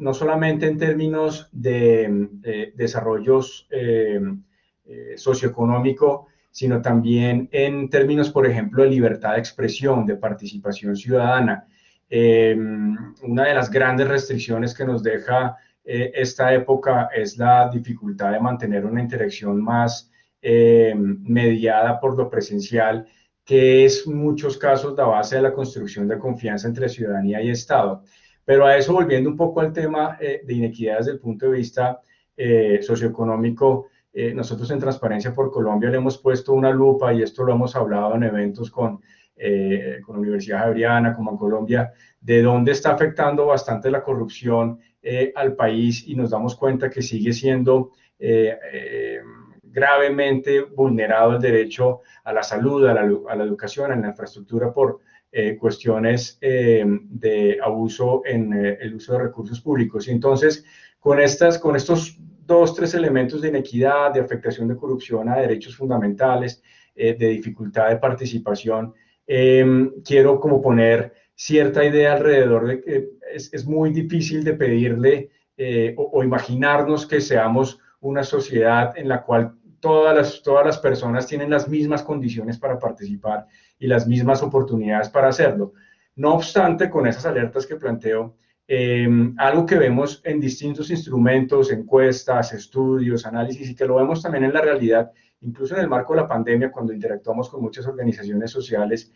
No solamente en términos de desarrollos socioeconómico, sino también en términos, por ejemplo, de libertad de expresión, de participación ciudadana. Una de las grandes restricciones que nos deja esta época es la dificultad de mantener una interacción más mediada por lo presencial, que es en muchos casos la base de la construcción de confianza entre ciudadanía y Estado. Pero a eso, volviendo un poco al tema de inequidad desde el punto de vista socioeconómico, nosotros en Transparencia por Colombia le hemos puesto una lupa, y esto lo hemos hablado en eventos con con la Universidad Javeriana, con Bancolombia, de dónde está afectando bastante la corrupción al país, y nos damos cuenta que sigue siendo gravemente vulnerado el derecho a la salud, a la educación, a la infraestructura por cuestiones de abuso en el uso de recursos públicos. Y entonces, con estos 2-3 elementos de inequidad, de afectación de corrupción a derechos fundamentales, de dificultad de participación, quiero como poner cierta idea alrededor de que es muy difícil de pedirle o imaginarnos que seamos una sociedad en la cual todas las personas tienen las mismas condiciones para participar y las mismas oportunidades para hacerlo. No obstante, con esas alertas que planteo, algo que vemos en distintos instrumentos, encuestas, estudios, análisis, y que lo vemos también en la realidad, incluso en el marco de la pandemia, cuando interactuamos con muchas organizaciones sociales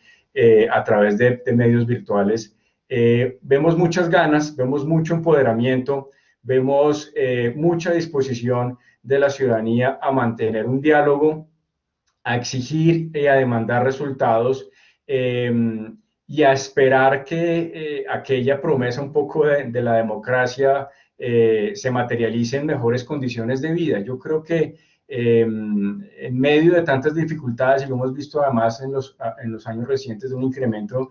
a través de medios virtuales, vemos muchas ganas, vemos mucho empoderamiento, vemos mucha disposición de la ciudadanía a mantener un diálogo, a exigir y a demandar resultados, y a esperar que aquella promesa un poco de la democracia se materialice en mejores condiciones de vida. Yo creo que en medio de tantas dificultades, y lo hemos visto además en los años recientes, de un incremento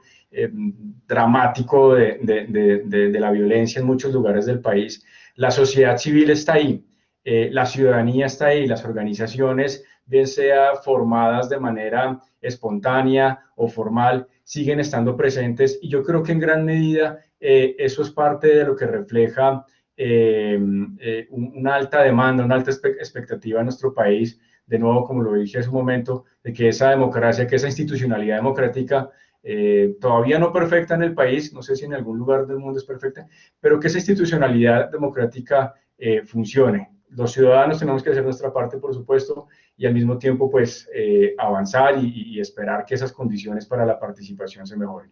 dramático de la violencia en muchos lugares del país, la sociedad civil está ahí, la ciudadanía está ahí, las organizaciones, bien sea formadas de manera espontánea o formal, siguen estando presentes, y yo creo que en gran medida eso es parte de lo que refleja una alta demanda, una alta expectativa en nuestro país, de nuevo, como lo dije hace un momento, de que esa democracia, que esa institucionalidad democrática, todavía no perfecta en el país, no sé si en algún lugar del mundo es perfecta, pero que esa institucionalidad democrática funcione. Los ciudadanos tenemos que hacer nuestra parte, por supuesto, y al mismo tiempo, pues, avanzar y esperar que esas condiciones para la participación se mejoren.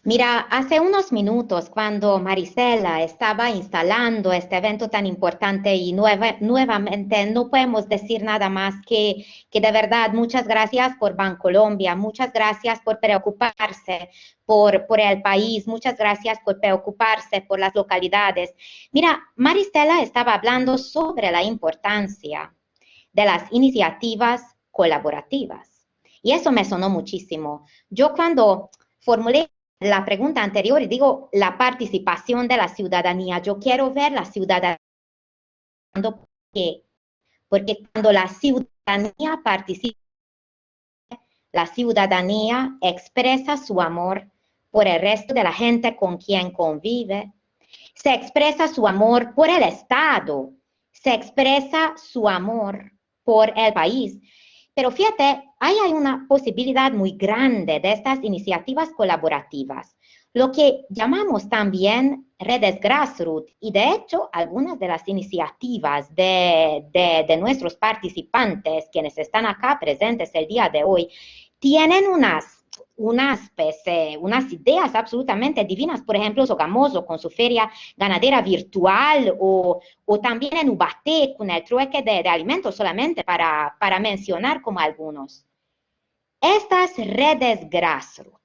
Mira, hace unos minutos, cuando Marisela estaba instalando este evento tan importante, y nuevamente no podemos decir nada más que de verdad muchas gracias por Bancolombia, muchas gracias por preocuparse por el país, muchas gracias por preocuparse por las localidades. Mira, Marisela estaba hablando sobre la importancia de las iniciativas colaborativas, y eso me sonó muchísimo. Yo, cuando formulé la pregunta anterior, y digo la participación de la ciudadanía, yo quiero ver la ciudadanía, porque cuando la ciudadanía participa, la ciudadanía expresa su amor por el resto de la gente con quien convive, se expresa su amor por el Estado, se expresa su amor por el país. Pero fíjate, hay una posibilidad muy grande de estas iniciativas colaborativas, lo que llamamos también redes grassroots, y de hecho algunas de las iniciativas de nuestros participantes, quienes están acá presentes el día de hoy, tienen unas ideas absolutamente divinas. Por ejemplo, Sogamoso con su feria ganadera virtual, o también en Ubaté con el trueque de alimentos, solamente para mencionar como algunos. Estas redes grassroots,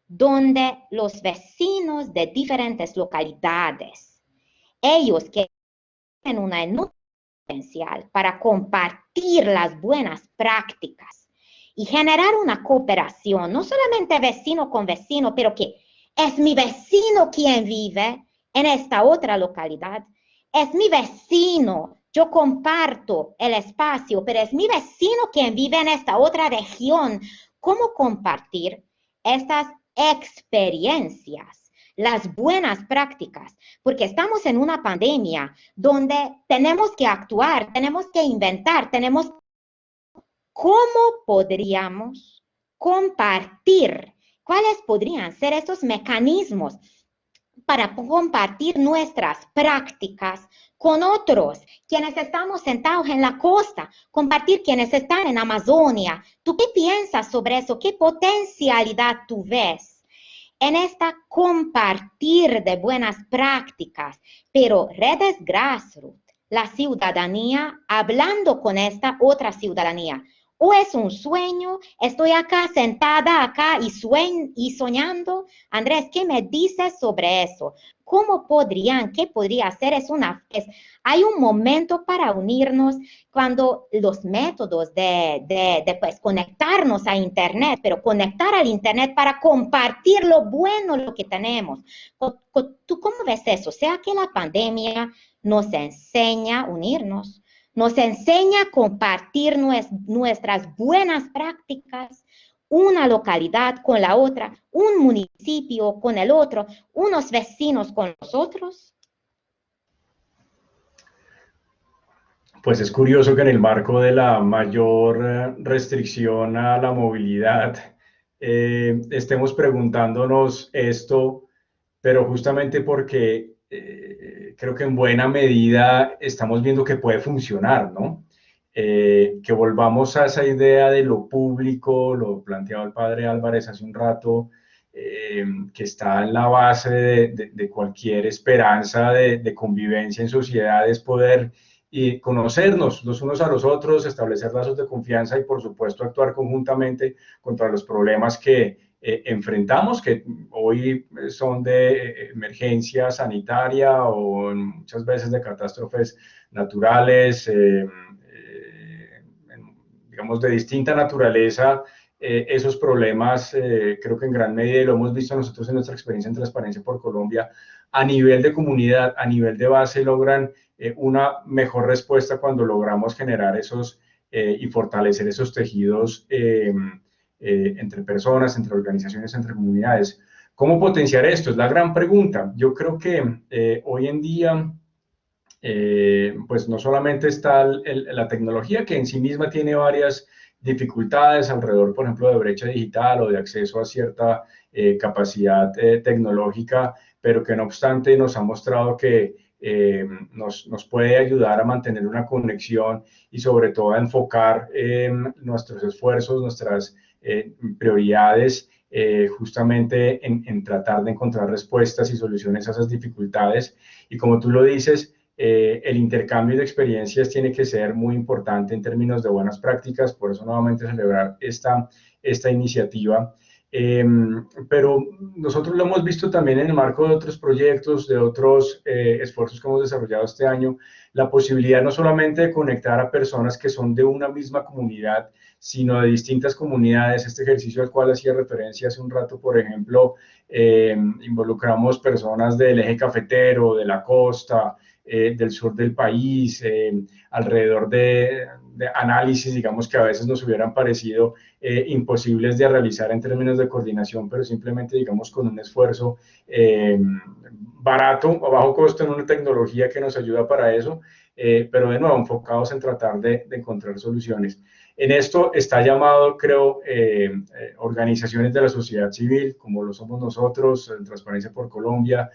donde los vecinos de diferentes localidades, ellos que tienen una enorme potencial para compartir las buenas prácticas y generar una cooperación, no solamente vecino con vecino, pero que es mi vecino quien vive en esta otra localidad, es mi vecino, yo comparto el espacio, pero es mi vecino quien vive en esta otra región. ¿Cómo compartir estas experiencias, las buenas prácticas? Porque estamos en una pandemia donde tenemos que actuar, tenemos que inventar, ¿cómo podríamos compartir? ¿Cuáles podrían ser esos mecanismos para compartir nuestras prácticas con otros, quienes estamos sentados en la costa, compartir quienes están en Amazonia? ¿Tú qué piensas sobre eso? ¿Qué potencialidad tú ves en esta compartir de buenas prácticas? Pero redes grassroots, la ciudadanía hablando con esta otra ciudadanía. ¿O es un sueño? Estoy acá sentada acá y soñando. Andrés, ¿qué me dices sobre eso? ¿Cómo podrían, qué podría hacer? Hay un momento para unirnos cuando los métodos de pues, conectarnos a Internet, pero conectar al Internet para compartir lo bueno, lo que tenemos. ¿Tú cómo ves eso? O sea que la pandemia nos enseña a unirnos, nos enseña a compartir nuestras buenas prácticas, una localidad con la otra, un municipio con el otro, unos vecinos con los otros. Pues es curioso que en el marco de la mayor restricción a la movilidad estemos preguntándonos esto, pero justamente porque creo que en buena medida estamos viendo que puede funcionar, ¿no? Que volvamos a esa idea de lo público, lo planteaba el padre Álvarez hace un rato, que está en la base de cualquier esperanza de convivencia en sociedades, poder y conocernos los unos a los otros, establecer lazos de confianza y por supuesto actuar conjuntamente contra los problemas que enfrentamos, que hoy son de emergencia sanitaria o muchas veces de catástrofes naturales, digamos de distinta naturaleza. Esos problemas creo que en gran medida, y lo hemos visto nosotros en nuestra experiencia en Transparencia por Colombia, a nivel de comunidad, a nivel de base, logran una mejor respuesta cuando logramos generar esos y fortalecer esos tejidos entre personas, entre organizaciones, entre comunidades. ¿Cómo potenciar esto? Es la gran pregunta. Yo creo que hoy en día, pues no solamente está la tecnología, que en sí misma tiene varias dificultades alrededor, por ejemplo, de brecha digital o de acceso a cierta capacidad tecnológica, pero que no obstante nos ha mostrado que nos puede ayudar a mantener una conexión y sobre todo a enfocar nuestros esfuerzos, nuestras prioridades justamente en tratar de encontrar respuestas y soluciones a esas dificultades. Y como tú lo dices, el intercambio de experiencias tiene que ser muy importante en términos de buenas prácticas, por eso nuevamente celebrar esta iniciativa. Pero nosotros lo hemos visto también en el marco de otros proyectos, de otros esfuerzos que hemos desarrollado este año, la posibilidad no solamente de conectar a personas que son de una misma comunidad, sino de distintas comunidades. Este ejercicio al cual hacía referencia hace un rato, por ejemplo, involucramos personas del eje cafetero, de la costa, del sur del país, alrededor de análisis, digamos, que a veces nos hubieran parecido imposibles de realizar en términos de coordinación, pero simplemente, digamos, con un esfuerzo barato o bajo costo en una tecnología que nos ayuda para eso, pero de nuevo enfocados en tratar de encontrar soluciones. En esto está llamado, creo, organizaciones de la sociedad civil, como lo somos nosotros, en Transparencia por Colombia,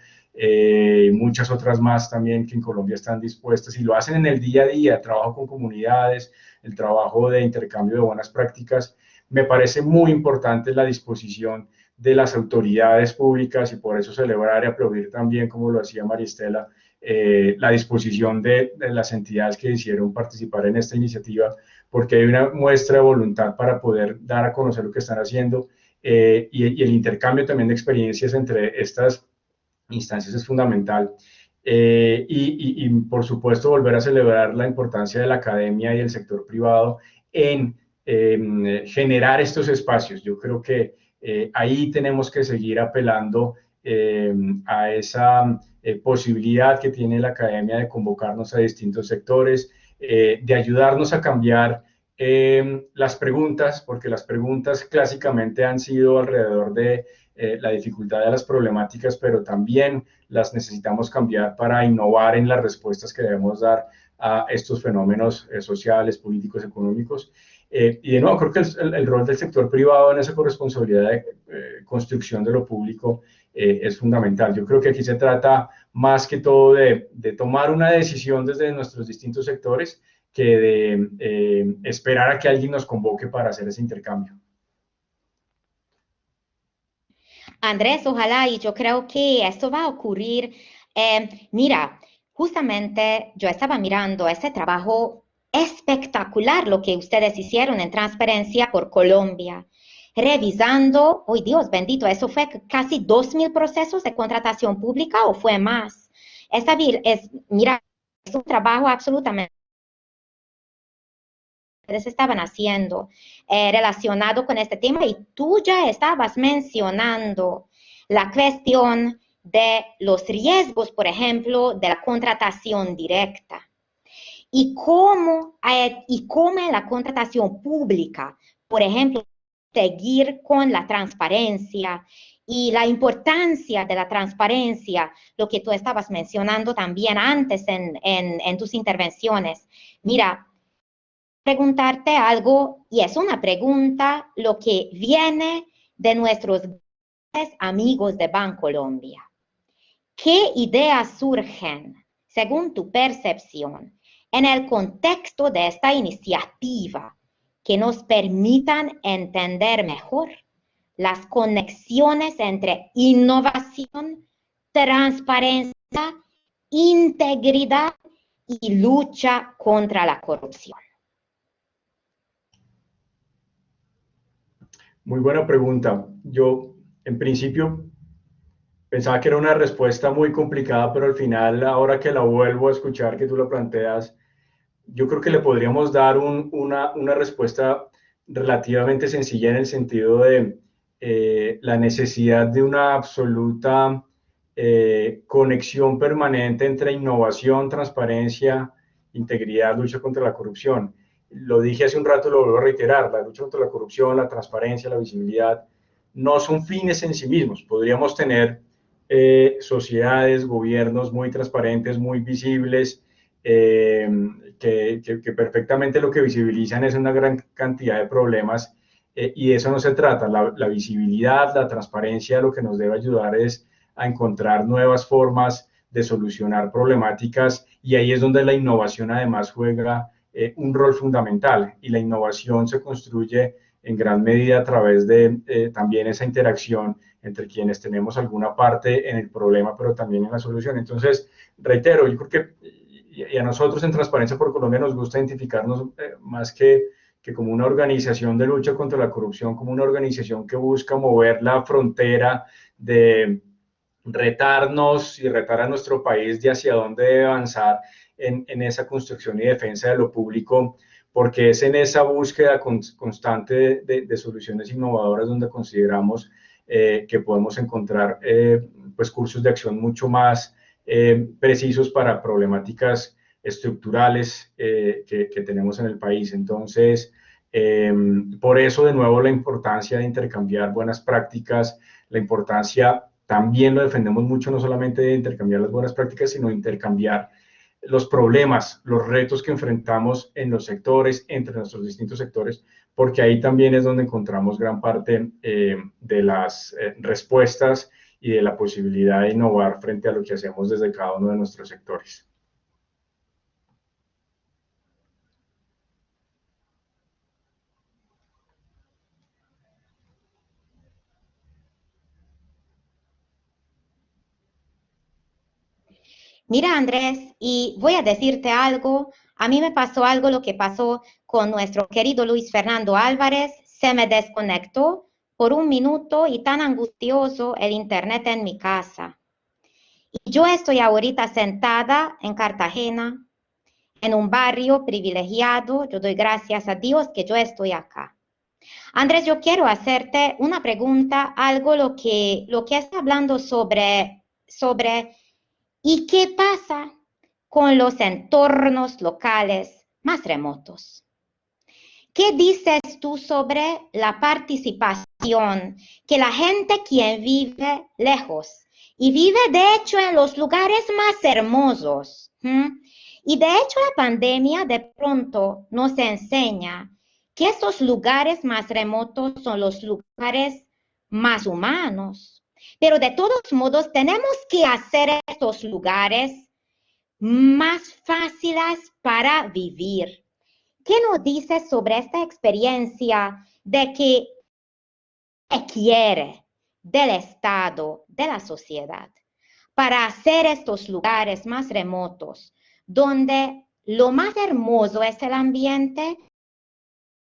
muchas otras más también que en Colombia están dispuestas y lo hacen en el día a día, trabajo con comunidades, el trabajo de intercambio de buenas prácticas. Me parece muy importante la disposición de las autoridades públicas y por eso celebrar y aplaudir también, como lo hacía Maristela, la disposición de las entidades que decidieron participar en esta iniciativa, porque hay una muestra de voluntad para poder dar a conocer lo que están haciendo y el intercambio también de experiencias entre estas instancias es fundamental. Y por supuesto volver a celebrar la importancia de la academia y el sector privado en generar estos espacios. Yo creo que ahí tenemos que seguir apelando a esa posibilidad que tiene la academia de convocarnos a distintos sectores, de ayudarnos a cambiar las preguntas, porque las preguntas clásicamente han sido alrededor de la dificultad de las problemáticas, pero también las necesitamos cambiar para innovar en las respuestas que debemos dar a estos fenómenos sociales, políticos, económicos. Y de nuevo, creo que el rol del sector privado en esa corresponsabilidad de construcción de lo público es fundamental. Yo creo que aquí se trata más que todo de tomar una decisión desde nuestros distintos sectores que de esperar a que alguien nos convoque para hacer ese intercambio. Andrés, ojalá, y yo creo que esto va a ocurrir. Mira, justamente yo estaba mirando ese trabajo espectacular lo que ustedes hicieron en Transparencia por Colombia. Revisando, oh Dios bendito, eso fue casi 2.000 procesos de contratación pública o fue más. Mira, es un trabajo absolutamente que ustedes estaban haciendo relacionado con este tema y tú ya estabas mencionando la cuestión de los riesgos, por ejemplo, de la contratación directa. Y cómo en la contratación pública, por ejemplo, seguir con la transparencia y la importancia de la transparencia, lo que tú estabas mencionando también antes en tus intervenciones. Mira, preguntarte algo, y es una pregunta, lo que viene de nuestros amigos de Bancolombia. ¿Qué ideas surgen, según tu percepción, en el contexto de esta iniciativa que nos permitan entender mejor las conexiones entre innovación, transparencia, integridad y lucha contra la corrupción? Muy buena pregunta. Yo, en principio, pensaba que era una respuesta muy complicada, pero al final, ahora que la vuelvo a escuchar, que tú la planteas, yo creo que le podríamos dar una respuesta relativamente sencilla en el sentido de la necesidad de una absoluta conexión permanente entre innovación, transparencia, integridad, lucha contra la corrupción. Lo dije hace un rato, lo vuelvo a reiterar, la lucha contra la corrupción, la transparencia, la visibilidad, no son fines en sí mismos. Podríamos tener sociedades, gobiernos muy transparentes, muy visibles, que perfectamente lo que visibilizan es una gran cantidad de problemas y de eso no se trata. La visibilidad, la transparencia lo que nos debe ayudar es a encontrar nuevas formas de solucionar problemáticas y ahí es donde la innovación además juega un rol fundamental y la innovación se construye en gran medida a través de también esa interacción entre quienes tenemos alguna parte en el problema, pero también en la solución. Entonces, reitero, yo creo que y a nosotros en Transparencia por Colombia nos gusta identificarnos más que como una organización de lucha contra la corrupción, como una organización que busca mover la frontera de retarnos y retar a nuestro país de hacia dónde debe avanzar en esa construcción y defensa de lo público, porque es en esa búsqueda constante de soluciones innovadoras donde consideramos que podemos encontrar pues cursos de acción mucho más precisos para problemáticas estructurales que tenemos en el país. Entonces, por eso, de nuevo, la importancia de intercambiar buenas prácticas, la importancia, también lo defendemos mucho, no solamente de intercambiar las buenas prácticas, sino de intercambiar los problemas, los retos que enfrentamos en los sectores, entre nuestros distintos sectores, porque ahí también es donde encontramos gran parte de las respuestas y de la posibilidad de innovar frente a lo que hacemos desde cada uno de nuestros sectores. Mira, Andrés, y voy a decirte algo. A mí me pasó algo lo que pasó con nuestro querido Luis Fernando Álvarez. Se me desconectó por un minuto y tan angustioso el internet en mi casa. Y yo estoy ahorita sentada en Cartagena, en un barrio privilegiado. Yo doy gracias a Dios que yo estoy acá. Andrés, yo quiero hacerte una pregunta, algo lo que está hablando sobre ¿y qué pasa con los entornos locales más remotos? ¿Qué dices tú sobre la participación que la gente quien vive lejos y vive de hecho en los lugares más hermosos? Y de hecho la pandemia de pronto nos enseña que estos lugares más remotos son los lugares más humanos. Pero de todos modos tenemos que hacer estos lugares más fáciles para vivir. ¿Qué nos dices sobre esta experiencia de que quiere del Estado, de la sociedad, para hacer estos lugares más remotos, donde lo más hermoso es el ambiente,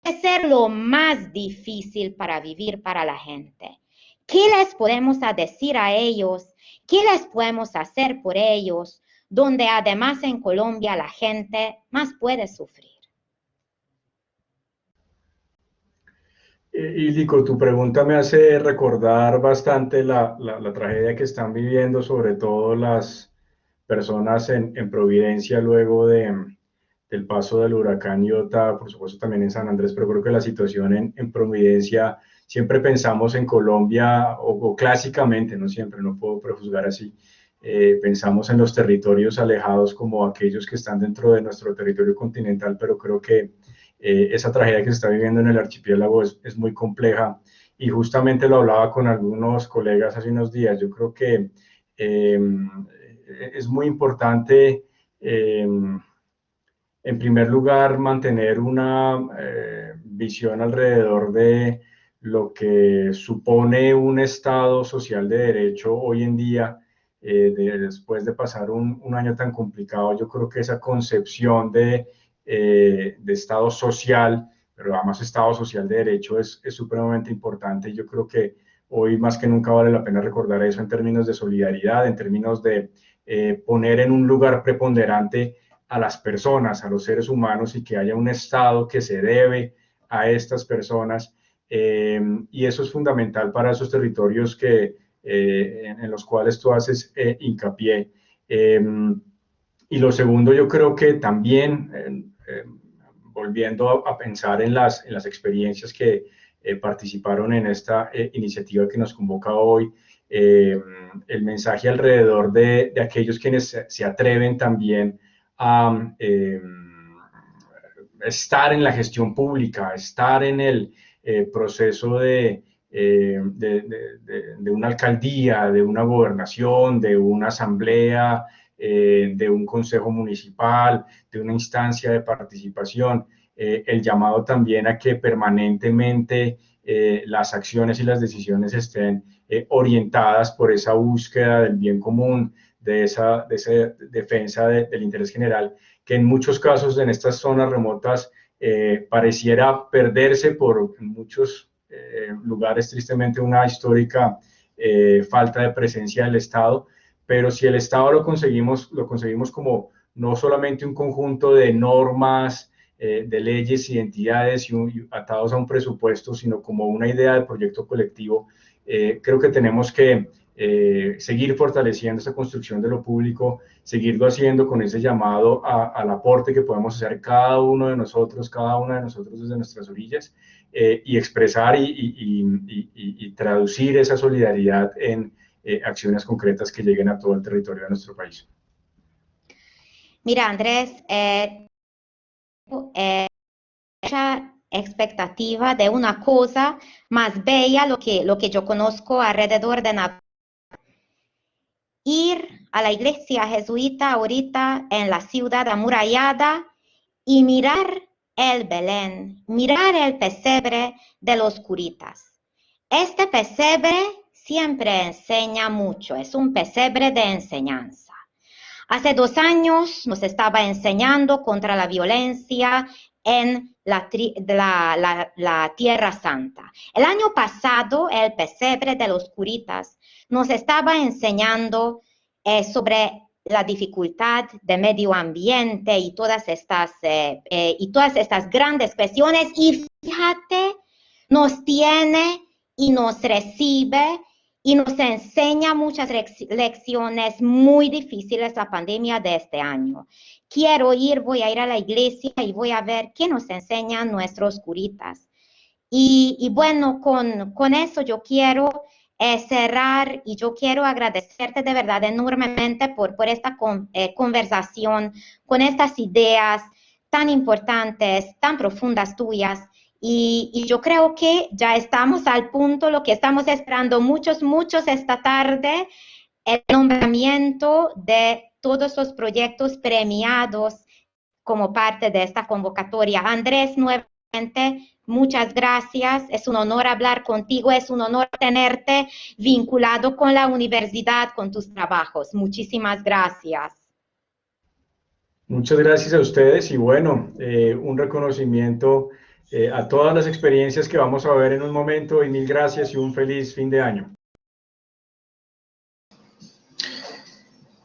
puede ser lo más difícil para vivir para la gente. ¿Qué les podemos decir a ellos? ¿Qué les podemos hacer por ellos? Donde además en Colombia la gente más puede sufrir. Ilico, tu pregunta me hace recordar bastante la tragedia que están viviendo, sobre todo las personas en Providencia luego del paso del huracán Iota, por supuesto también en San Andrés, pero creo que la situación en Providencia, siempre pensamos en Colombia, o clásicamente, no siempre, no puedo prejuzgar así, pensamos en los territorios alejados como aquellos que están dentro de nuestro territorio continental, pero creo que esa tragedia que se está viviendo en el archipiélago es muy compleja, y justamente lo hablaba con algunos colegas hace unos días. Yo creo que es muy importante, en primer lugar, mantener una visión alrededor de lo que supone un Estado social de derecho hoy en día. Después de pasar un año tan complicado, yo creo que esa concepción de Estado social, pero además Estado social de derecho, es supremamente importante. Yo creo que hoy más que nunca vale la pena recordar eso en términos de solidaridad, en términos de poner en un lugar preponderante a las personas, a los seres humanos, y que haya un Estado que se debe a estas personas. Y eso es fundamental para esos territorios en los cuales tú haces hincapié. Y lo segundo, yo creo que también, volviendo a pensar en las experiencias que participaron en esta iniciativa que nos convoca hoy, el mensaje alrededor de aquellos quienes se atreven también a estar en la gestión pública, estar en el proceso de una alcaldía, de una gobernación, de una asamblea, de un consejo municipal, de una instancia de participación. El llamado también a que permanentemente las acciones y las decisiones estén orientadas por esa búsqueda del bien común, de esa defensa del interés general, que en muchos casos en estas zonas remotas pareciera perderse por muchos lugares, tristemente, una histórica falta de presencia del Estado. Pero si el Estado lo conseguimos como no solamente un conjunto de normas, de leyes y entidades y atados a un presupuesto, sino como una idea de proyecto colectivo, creo que tenemos que seguir fortaleciendo esa construcción de lo público, seguirlo haciendo con ese llamado al aporte que podemos hacer cada una de nosotros desde nuestras orillas, y expresar y traducir esa solidaridad en acciones concretas que lleguen a todo el territorio de nuestro país. Mira, Andrés, mucha expectativa de una cosa más bella, lo que yo conozco alrededor de Navidad. Ir a la iglesia jesuita ahorita en la ciudad amurallada y mirar el Belén, mirar el pesebre de los curitas. Este pesebre siempre enseña mucho, es un pesebre de enseñanza. Hace 2 años nos estaba enseñando contra la violencia en la Tierra Santa. El año pasado, el pesebre de los curitas nos estaba enseñando sobre la dificultad de medio ambiente y todas estas grandes cuestiones. Y fíjate, nos tiene y nos recibe y nos enseña muchas lecciones muy difíciles la pandemia de este año. Voy a ir a la iglesia y voy a ver qué nos enseñan nuestros curitas. Y bueno, con eso yo quiero cerrar, y yo quiero agradecerte de verdad enormemente por esta conversación, con estas ideas tan importantes, tan profundas tuyas. Y yo creo que ya estamos al punto, lo que estamos esperando muchos esta tarde, el nombramiento de todos los proyectos premiados como parte de esta convocatoria. Andrés, nuevamente, muchas gracias. Es un honor hablar contigo, es un honor tenerte vinculado con la universidad, con tus trabajos. Muchísimas gracias. Muchas gracias a ustedes y bueno, un reconocimiento a todas las experiencias que vamos a ver en un momento y mil gracias y un feliz fin de año.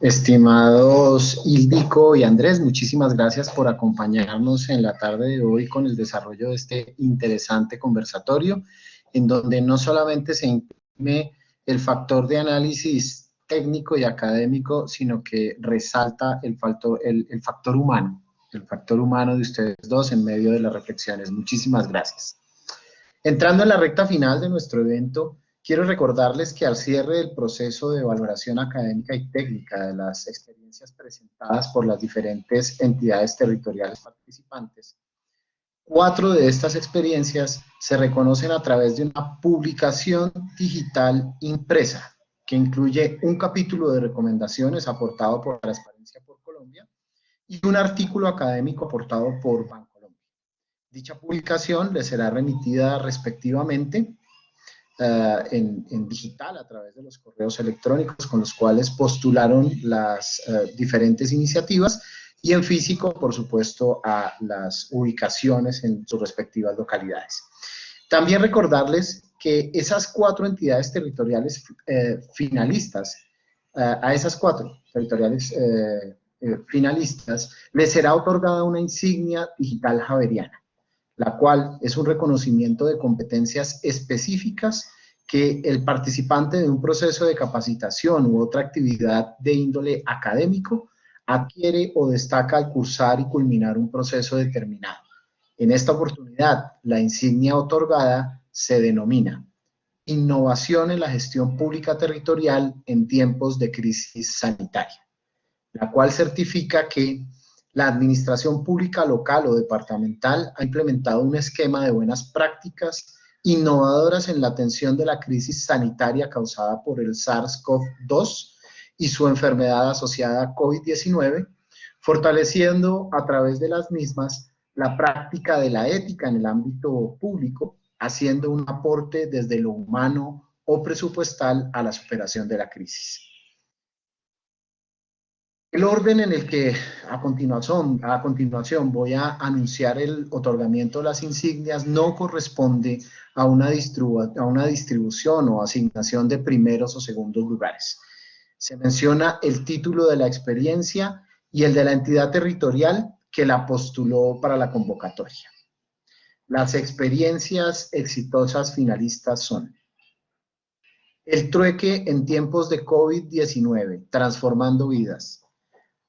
Estimados Ildico y Andrés, muchísimas gracias por acompañarnos en la tarde de hoy con el desarrollo de este interesante conversatorio, en donde no solamente se imprime el factor de análisis técnico y académico, sino que resalta el factor humano de ustedes dos en medio de las reflexiones. Muchísimas gracias. Entrando en la recta final de nuestro evento, quiero recordarles que al cierre del proceso de valoración académica y técnica de las experiencias presentadas por las diferentes entidades territoriales participantes, 4 de estas experiencias se reconocen a través de una publicación digital impresa, que incluye un capítulo de recomendaciones aportado por Transparencia por Colombia y un artículo académico aportado por Bancolombia. Dicha publicación les será remitida respectivamente en digital a través de los correos electrónicos con los cuales postularon las diferentes iniciativas y en físico, por supuesto, a las ubicaciones en sus respectivas localidades. También recordarles que esas 4 entidades territoriales finalistas, a esas 4 territoriales finalistas, les será otorgada una insignia digital javeriana, la cual es un reconocimiento de competencias específicas que el participante de un proceso de capacitación u otra actividad de índole académico adquiere o destaca al cursar y culminar un proceso determinado. En esta oportunidad, la insignia otorgada se denomina Innovación en la Gestión Pública Territorial en Tiempos de Crisis Sanitaria, la cual certifica que la administración pública local o departamental ha implementado un esquema de buenas prácticas innovadoras en la atención de la crisis sanitaria causada por el SARS-CoV-2 y su enfermedad asociada a COVID-19, fortaleciendo a través de las mismas la práctica de la ética en el ámbito público, haciendo un aporte desde lo humano o presupuestal a la superación de la crisis. El orden en el que a continuación voy a anunciar el otorgamiento de las insignias no corresponde a una distribución o asignación de primeros o segundos lugares. Se menciona el título de la experiencia y el de la entidad territorial que la postuló para la convocatoria. Las experiencias exitosas finalistas son: El trueque en tiempos de COVID-19, transformando vidas.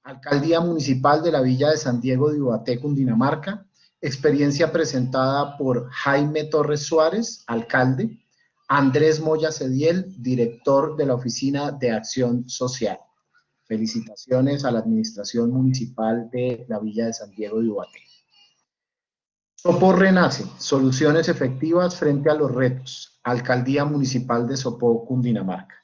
Alcaldía Municipal de la Villa de San Diego de Ubaté, Cundinamarca. Experiencia presentada por Jaime Torres Suárez, alcalde. Andrés Moya Cediel, director de la Oficina de Acción Social. Felicitaciones a la Administración Municipal de la Villa de San Diego de Ubaté. Sopó renace, soluciones efectivas frente a los retos. Alcaldía Municipal de Sopó, Cundinamarca.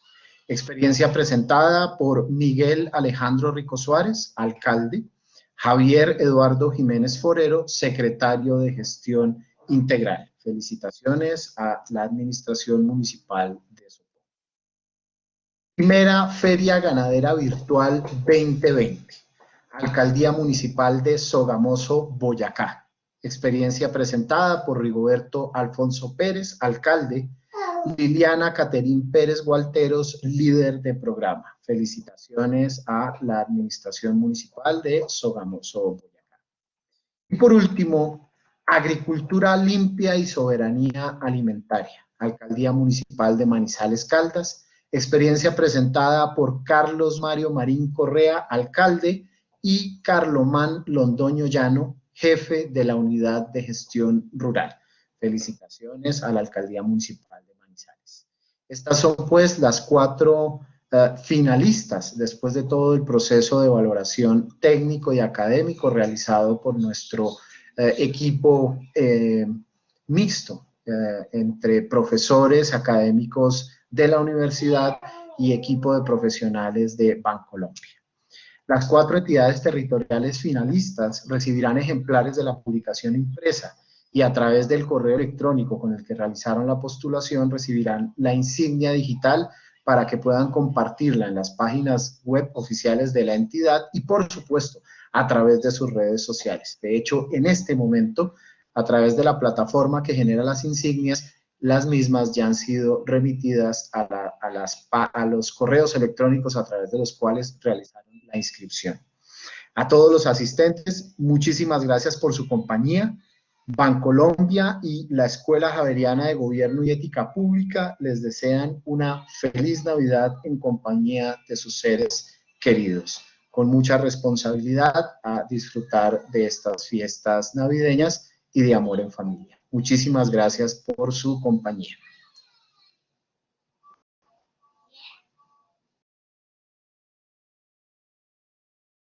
Experiencia presentada por Miguel Alejandro Rico Suárez, alcalde. Javier Eduardo Jiménez Forero, secretario de Gestión Integral. Felicitaciones a la Administración Municipal de Sopó. Primera Feria Ganadera Virtual 2020. Alcaldía Municipal de Sogamoso, Boyacá. Experiencia presentada por Rigoberto Alfonso Pérez, alcalde. Liliana Caterín Pérez Gualteros, líder de programa. Felicitaciones a la Administración Municipal de Sogamoso, Boyacá. Y por último, Agricultura Limpia y Soberanía Alimentaria. Alcaldía Municipal de Manizales Caldas. Experiencia presentada por Carlos Mario Marín Correa, alcalde, y Carlomán Londoño Llano, jefe de la Unidad de Gestión Rural. Felicitaciones a la Alcaldía Municipal de Manizales. Estas son pues las 4 finalistas después de todo el proceso de valoración técnico y académico realizado por nuestro equipo mixto entre profesores académicos de la universidad y equipo de profesionales de Bancolombia. Las 4 entidades territoriales finalistas recibirán ejemplares de la publicación impresa y a través del correo electrónico con el que realizaron la postulación recibirán la insignia digital para que puedan compartirla en las páginas web oficiales de la entidad y, por supuesto, a través de sus redes sociales. De hecho, en este momento, a través de la plataforma que genera las insignias, las mismas ya han sido remitidas a los correos electrónicos a través de los cuales realizaron la inscripción. A todos los asistentes, muchísimas gracias por su compañía. Bancolombia y la Escuela Javeriana de Gobierno y Ética Pública les desean una feliz Navidad en compañía de sus seres queridos. Con mucha responsabilidad a disfrutar de estas fiestas navideñas y de amor en familia. Muchísimas gracias por su compañía.